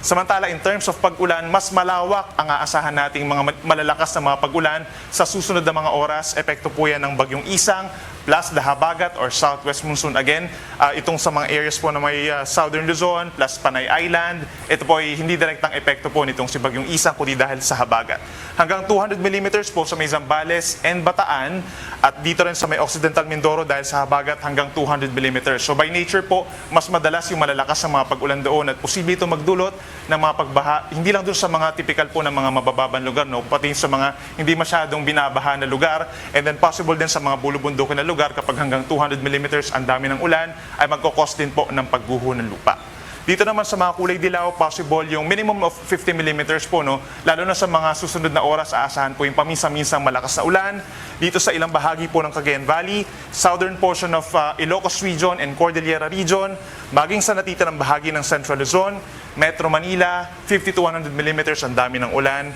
Samantala, in terms of pag-ulan, mas malawak ang aasahan nating mga malalakas na mga pag-ulan sa susunod na mga oras. Epekto po yan ng bagyong Isang plus the Habagat or Southwest Monsoon. Again, itong sa mga areas po na may Southern Luzon plus Panay Island, ito po ay hindi direktang epekto po nitong si bagyong Isang kundi dahil sa Habagat. Hanggang 200 mm po sa may Zambales and Bataan at dito rin sa may Occidental Mindoro dahil sa Habagat hanggang 200 mm. So by nature po, mas madalas yung malalakas na mga pag-ulan doon at posible ito magdulot ng mga pagbaha, hindi lang doon sa mga typical po ng mga mabababang lugar, no? Pati sa mga hindi masyadong binabaha na lugar, and then possible din sa mga bulubundukin na lugar kapag hanggang 200 mm ang dami ng ulan ay magkakos din po ng pagguho ng lupa. Dito naman sa mga kulay dilaw, possible yung minimum of 50 mm po, no? Lalo na sa mga susunod na oras, aasahan po yung paminsan-minsang malakas na ulan. Dito sa ilang bahagi po ng Cagayan Valley, southern portion of Ilocos Region and Cordillera Region, maging sa natitirang bahagi ng Central Luzon, Metro Manila, 50 to 100 mm ang dami ng ulan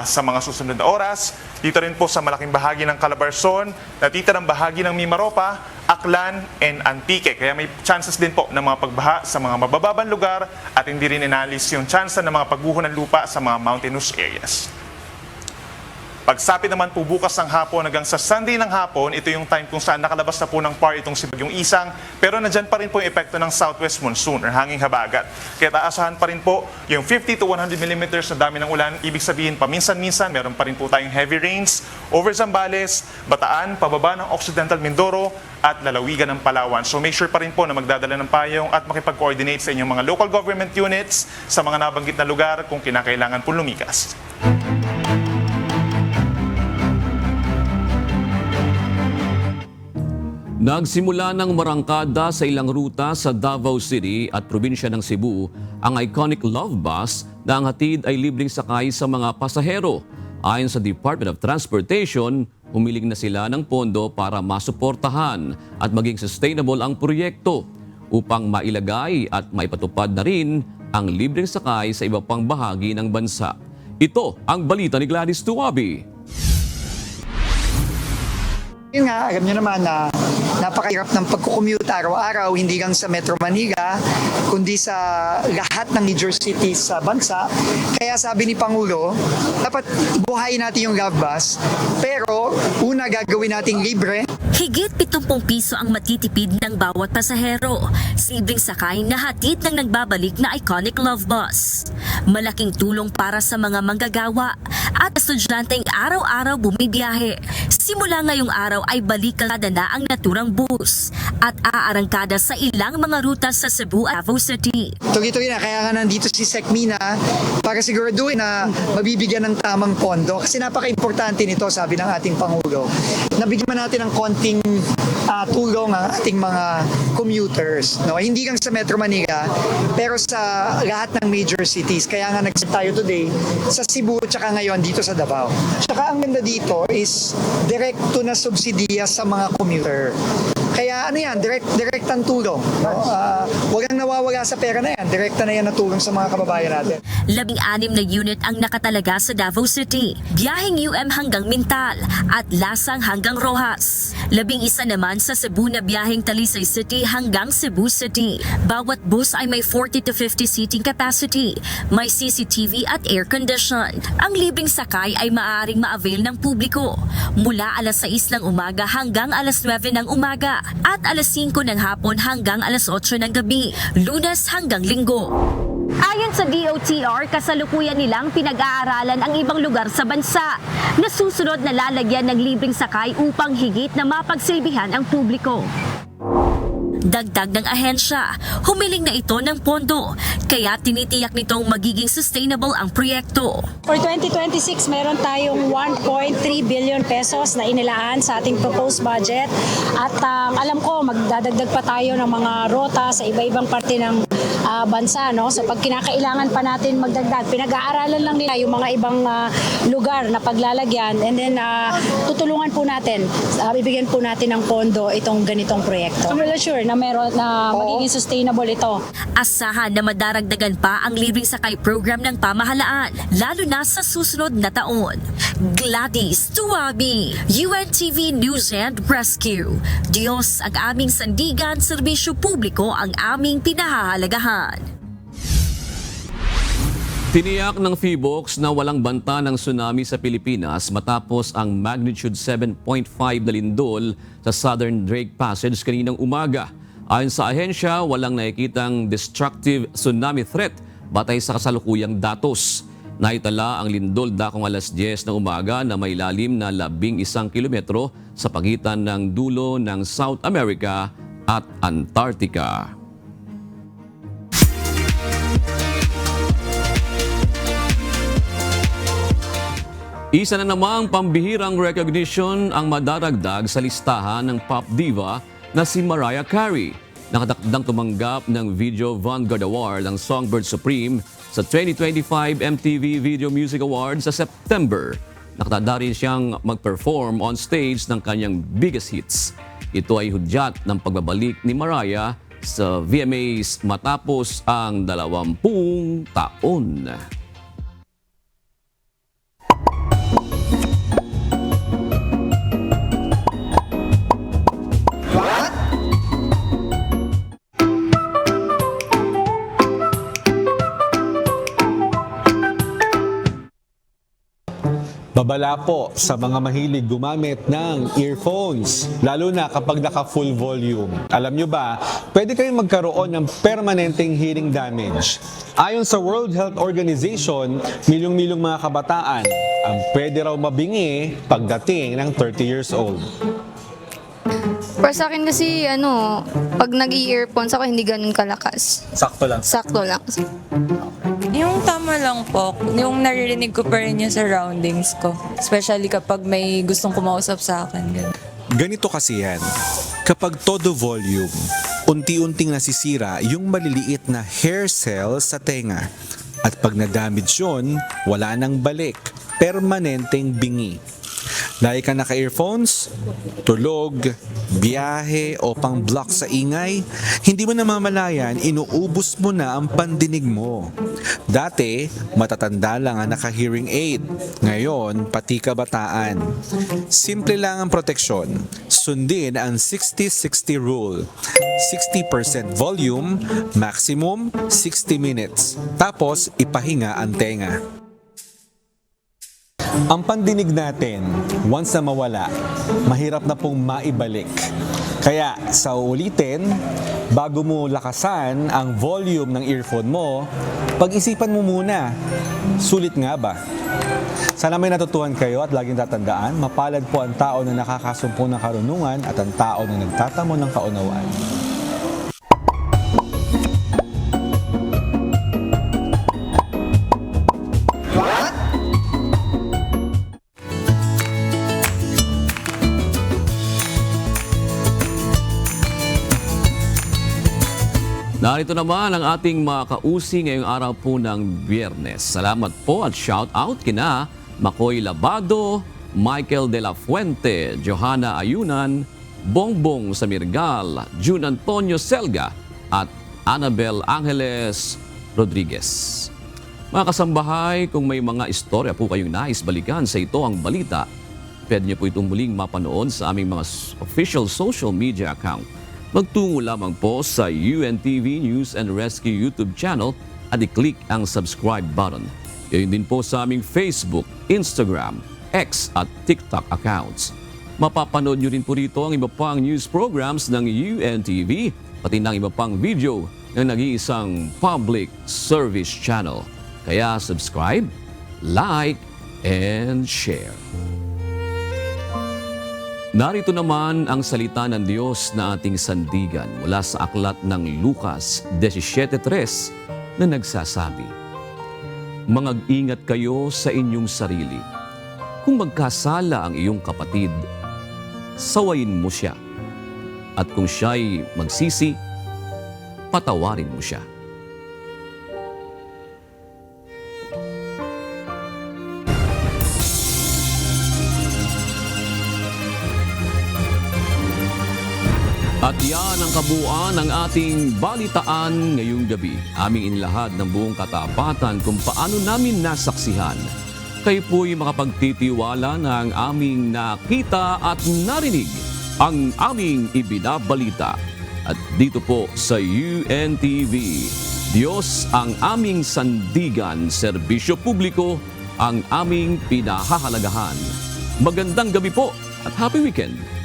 sa mga susunod na oras. Dito rin po sa malaking bahagi ng Calabarzon, natitirang bahagi ng Mimaropa, Aklan, and Antique. Kaya may chances din po ng mga pagbaha sa mga mabababang lugar at hindi rin inalis yung chance ng mga pagguho ng lupa sa mga mountainous areas. Pagsapit naman po bukas ng hapon hanggang sa Sunday ng hapon, ito yung time kung saan nakalabas na po ng PAR itong si bagyong Isang, pero nandyan pa rin po yung epekto ng Southwest Monsoon or hanging habagat. Kaya taasahan pa rin po yung 50 to 100 mm na dami ng ulan. Ibig sabihin, paminsan-minsan, meron pa rin po tayong heavy rains over Zambales, Bataan, pababa ng Occidental Mindoro, at lalawigan ng Palawan. So make sure pa rin po na magdadala ng payong at makipag-coordinate sa inyong mga local government units sa mga nabanggit na lugar kung kinakailangan po lumikas. Nagsimula ng marangkada sa ilang ruta sa Davao City at probinsya ng Cebu ang iconic Love Bus na ang hatid ay libreng sakay sa mga pasahero. Ayon sa Department of Transportation, humiling na sila ng pondo para masuportahan at maging sustainable ang proyekto upang mailagay at maipatupad na rin ang libreng sakay sa iba pang bahagi ng bansa. Ito ang balita ni Gladys Tuwabi. Yun nga, alam nyo naman na napakahirap ng pagkukommute araw-araw, hindi lang sa Metro Manila, kundi sa lahat ng major cities sa bansa. Kaya sabi ni Pangulo, dapat buhayin natin yung Love Bus, pero una gagawin nating libre. Higit 70 piso ang matitipid ng bawat pasahero. Libreng sakay na hatid ng nagbabalik na iconic Love Bus. Malaking tulong para sa mga manggagawa at estudyanteng araw-araw bumibiyahe. Simula ngayong araw ay balikalada na ang naturang bus at aarangkada sa ilang mga ruta sa Cebu at Davao City. Tuloy-tuloy na, kaya nga nandito si Secmina para siguraduhin na mabibigyan ng tamang pondo. Kasi napaka-importante nito, sabi ng ating Pangulo. Nabigyan natin ng konting tulong ang ating mga commuters. No? Hindi lang sa Metro Manila, pero sa lahat ng major cities. Kaya nga nag-set tayo today sa Cebu tsaka ngayon dito sa Davao. Tsaka ang ganda dito is direkto na subsidiya sa mga commuter. Kaya ano yan, direktang tulong. No? Walang nawawala sa pera na yan. Direkta na yan na tulong sa mga kababayan natin. 16 na unit ang nakatalaga sa Davao City, biyaheng UM hanggang Mintal at Lasang hanggang Rojas. 11 naman sa Cebu na biyaheng Talisay City hanggang Cebu City. Bawat bus ay may 40 to 50 seating capacity, may CCTV at air condition. Ang libreng sakay ay maaaring ma-avail ng publiko mula alas 6 ng umaga hanggang alas 9 ng umaga at alas 5 ng hapon hanggang alas 8 ng gabi, Lunes hanggang Linggo. Ayon sa DOTR, kasalukuyan nilang pinag-aaralan ang ibang lugar sa bansa na susunod na lalagyan ng libreng sakay upang higit na mapagsilbihan ang publiko. Dagdag ng ahensya, humiling na ito ng pondo, kaya tinitiyak nitong magiging sustainable ang proyekto. For 2026, meron tayong 1.3 billion pesos na inilaan sa ating proposed budget at alam ko magdadagdag pa tayo ng mga rota sa iba-ibang parte ng bansa. No? So pag kinakailangan pa natin magdagdag, pinag-aaralan lang nila yung mga ibang lugar na paglalagyan and then tutulungan po natin, bibigyan po natin ng pondo itong ganitong proyekto. I'm really sure na meron na magiging sustainable ito. Asahan na madaragdagan pa ang libreng sakay program ng pamahalaan, lalo na sa susunod na taon. Gladys Tuwabi, UNTV News and Rescue. Diyos ang aming sandigan, serbisyo publiko ang aming pinahahalagahan. Tiniyak ng PHIVOLCS na walang banta ng tsunami sa Pilipinas matapos ang magnitude 7.5 na lindol sa Southern Drake Passage kaninang umaga. Ayon sa ahensya, walang nakikitang destructive tsunami threat batay sa kasalukuyang datos. Naitala ang lindol dakong alas 10 ng umaga na may lalim na 11 kilometro sa pagitan ng dulo ng South America at Antarctica. Isa na namang pambihirang recognition ang madaragdag sa listahan ng pop diva na si Mariah Carey. Nakatakdang tumanggap ng Video Vanguard Award ang Songbird Supreme sa 2025 MTV Video Music Awards sa September. Nakatada rin siyang mag-perform on stage ng kanyang biggest hits. Ito ay hudyat ng pagbabalik ni Mariah sa VMAs matapos ang 20 taon. Babala po sa mga mahilig gumamit ng earphones, lalo na kapag naka-full volume. Alam nyo ba, pwede kayong magkaroon ng permanenteng hearing damage. Ayon sa World Health Organization, milyong-milyong mga kabataan ang pwede raw mabingi pagdating ng 30 years old. Para sa akin kasi, pag nag-i-earphones ako, hindi ganun kalakas. Sakto lang? Sakto lang. Yung tama lang po, yung naririnig ko pa rin yung surroundings ko. Especially kapag may gustong kumausap sa akin. Ganito kasi yan. Kapag todo volume, unti-unting nasisira yung maliliit na hair cells sa tenga. At pag na-damage yun, wala nang balik. Permanenteng bingi. Lagi ka naka-earphones, tulog, biyahe o pang-block sa ingay, hindi mo namamalayan, inuubos mo na ang pandinig mo. Dati, matatanda lang ang naka-hearing aid. Ngayon, pati kabataan. Simple lang ang proteksyon. Sundin ang 60-60 rule. 60% volume, maximum 60 minutes. Tapos, ipahinga ang tenga. Ang pandinig natin, once na mawala, mahirap na pong maibalik. Kaya sa uulitin, bago mo lakasan ang volume ng earphone mo, pag-isipan mo muna, sulit nga ba? Sana may natutuhan kayo at laging tatandaan, mapalad po ang tao na nakakasumpo ng karunungan at ang tao na nagtatamo ng kaunawaan. Narito naman ang ating mga kausi ngayong araw po ng Biyernes. Salamat po at shout out kina Makoy Labado, Michael De La Fuente, Johanna Ayunan, Bongbong Samirgal, June Antonio Selga at Annabel Angeles Rodriguez. Mga kasambahay, kung may mga istorya po kayong nais balikan sa Ito Ang Balita, pwede niyo po itong muling mapanood sa aming mga official social media account. Magtungo lamang po sa UNTV News and Rescue YouTube channel at i-click ang subscribe button. Gayon din po sa aming Facebook, Instagram, X at TikTok accounts. Mapapanood nyo rin po rito ang iba pang news programs ng UNTV, pati ng iba pang video ng nag-iisang public service channel. Kaya subscribe, like, and share. Narito naman ang salita ng Diyos na ating sandigan mula sa aklat ng Lucas 17:3 na nagsasabi, "Mag-ingat kayo sa inyong sarili. Kung magkasala ang iyong kapatid, sawayin mo siya. At kung siya'y magsisi, patawarin mo siya." At yan ang kabuuan ng ating balitaan ngayong gabi. Aming inilahad ng buong katapatan kung paano namin nasaksihan. Kayo po'y makapagtitiwala na ang aming nakita at narinig, ang aming ibinabalita. At dito po sa UNTV, Diyos ang aming sandigan, serbisyo publiko ang aming pinahahalagahan. Magandang gabi po at happy weekend!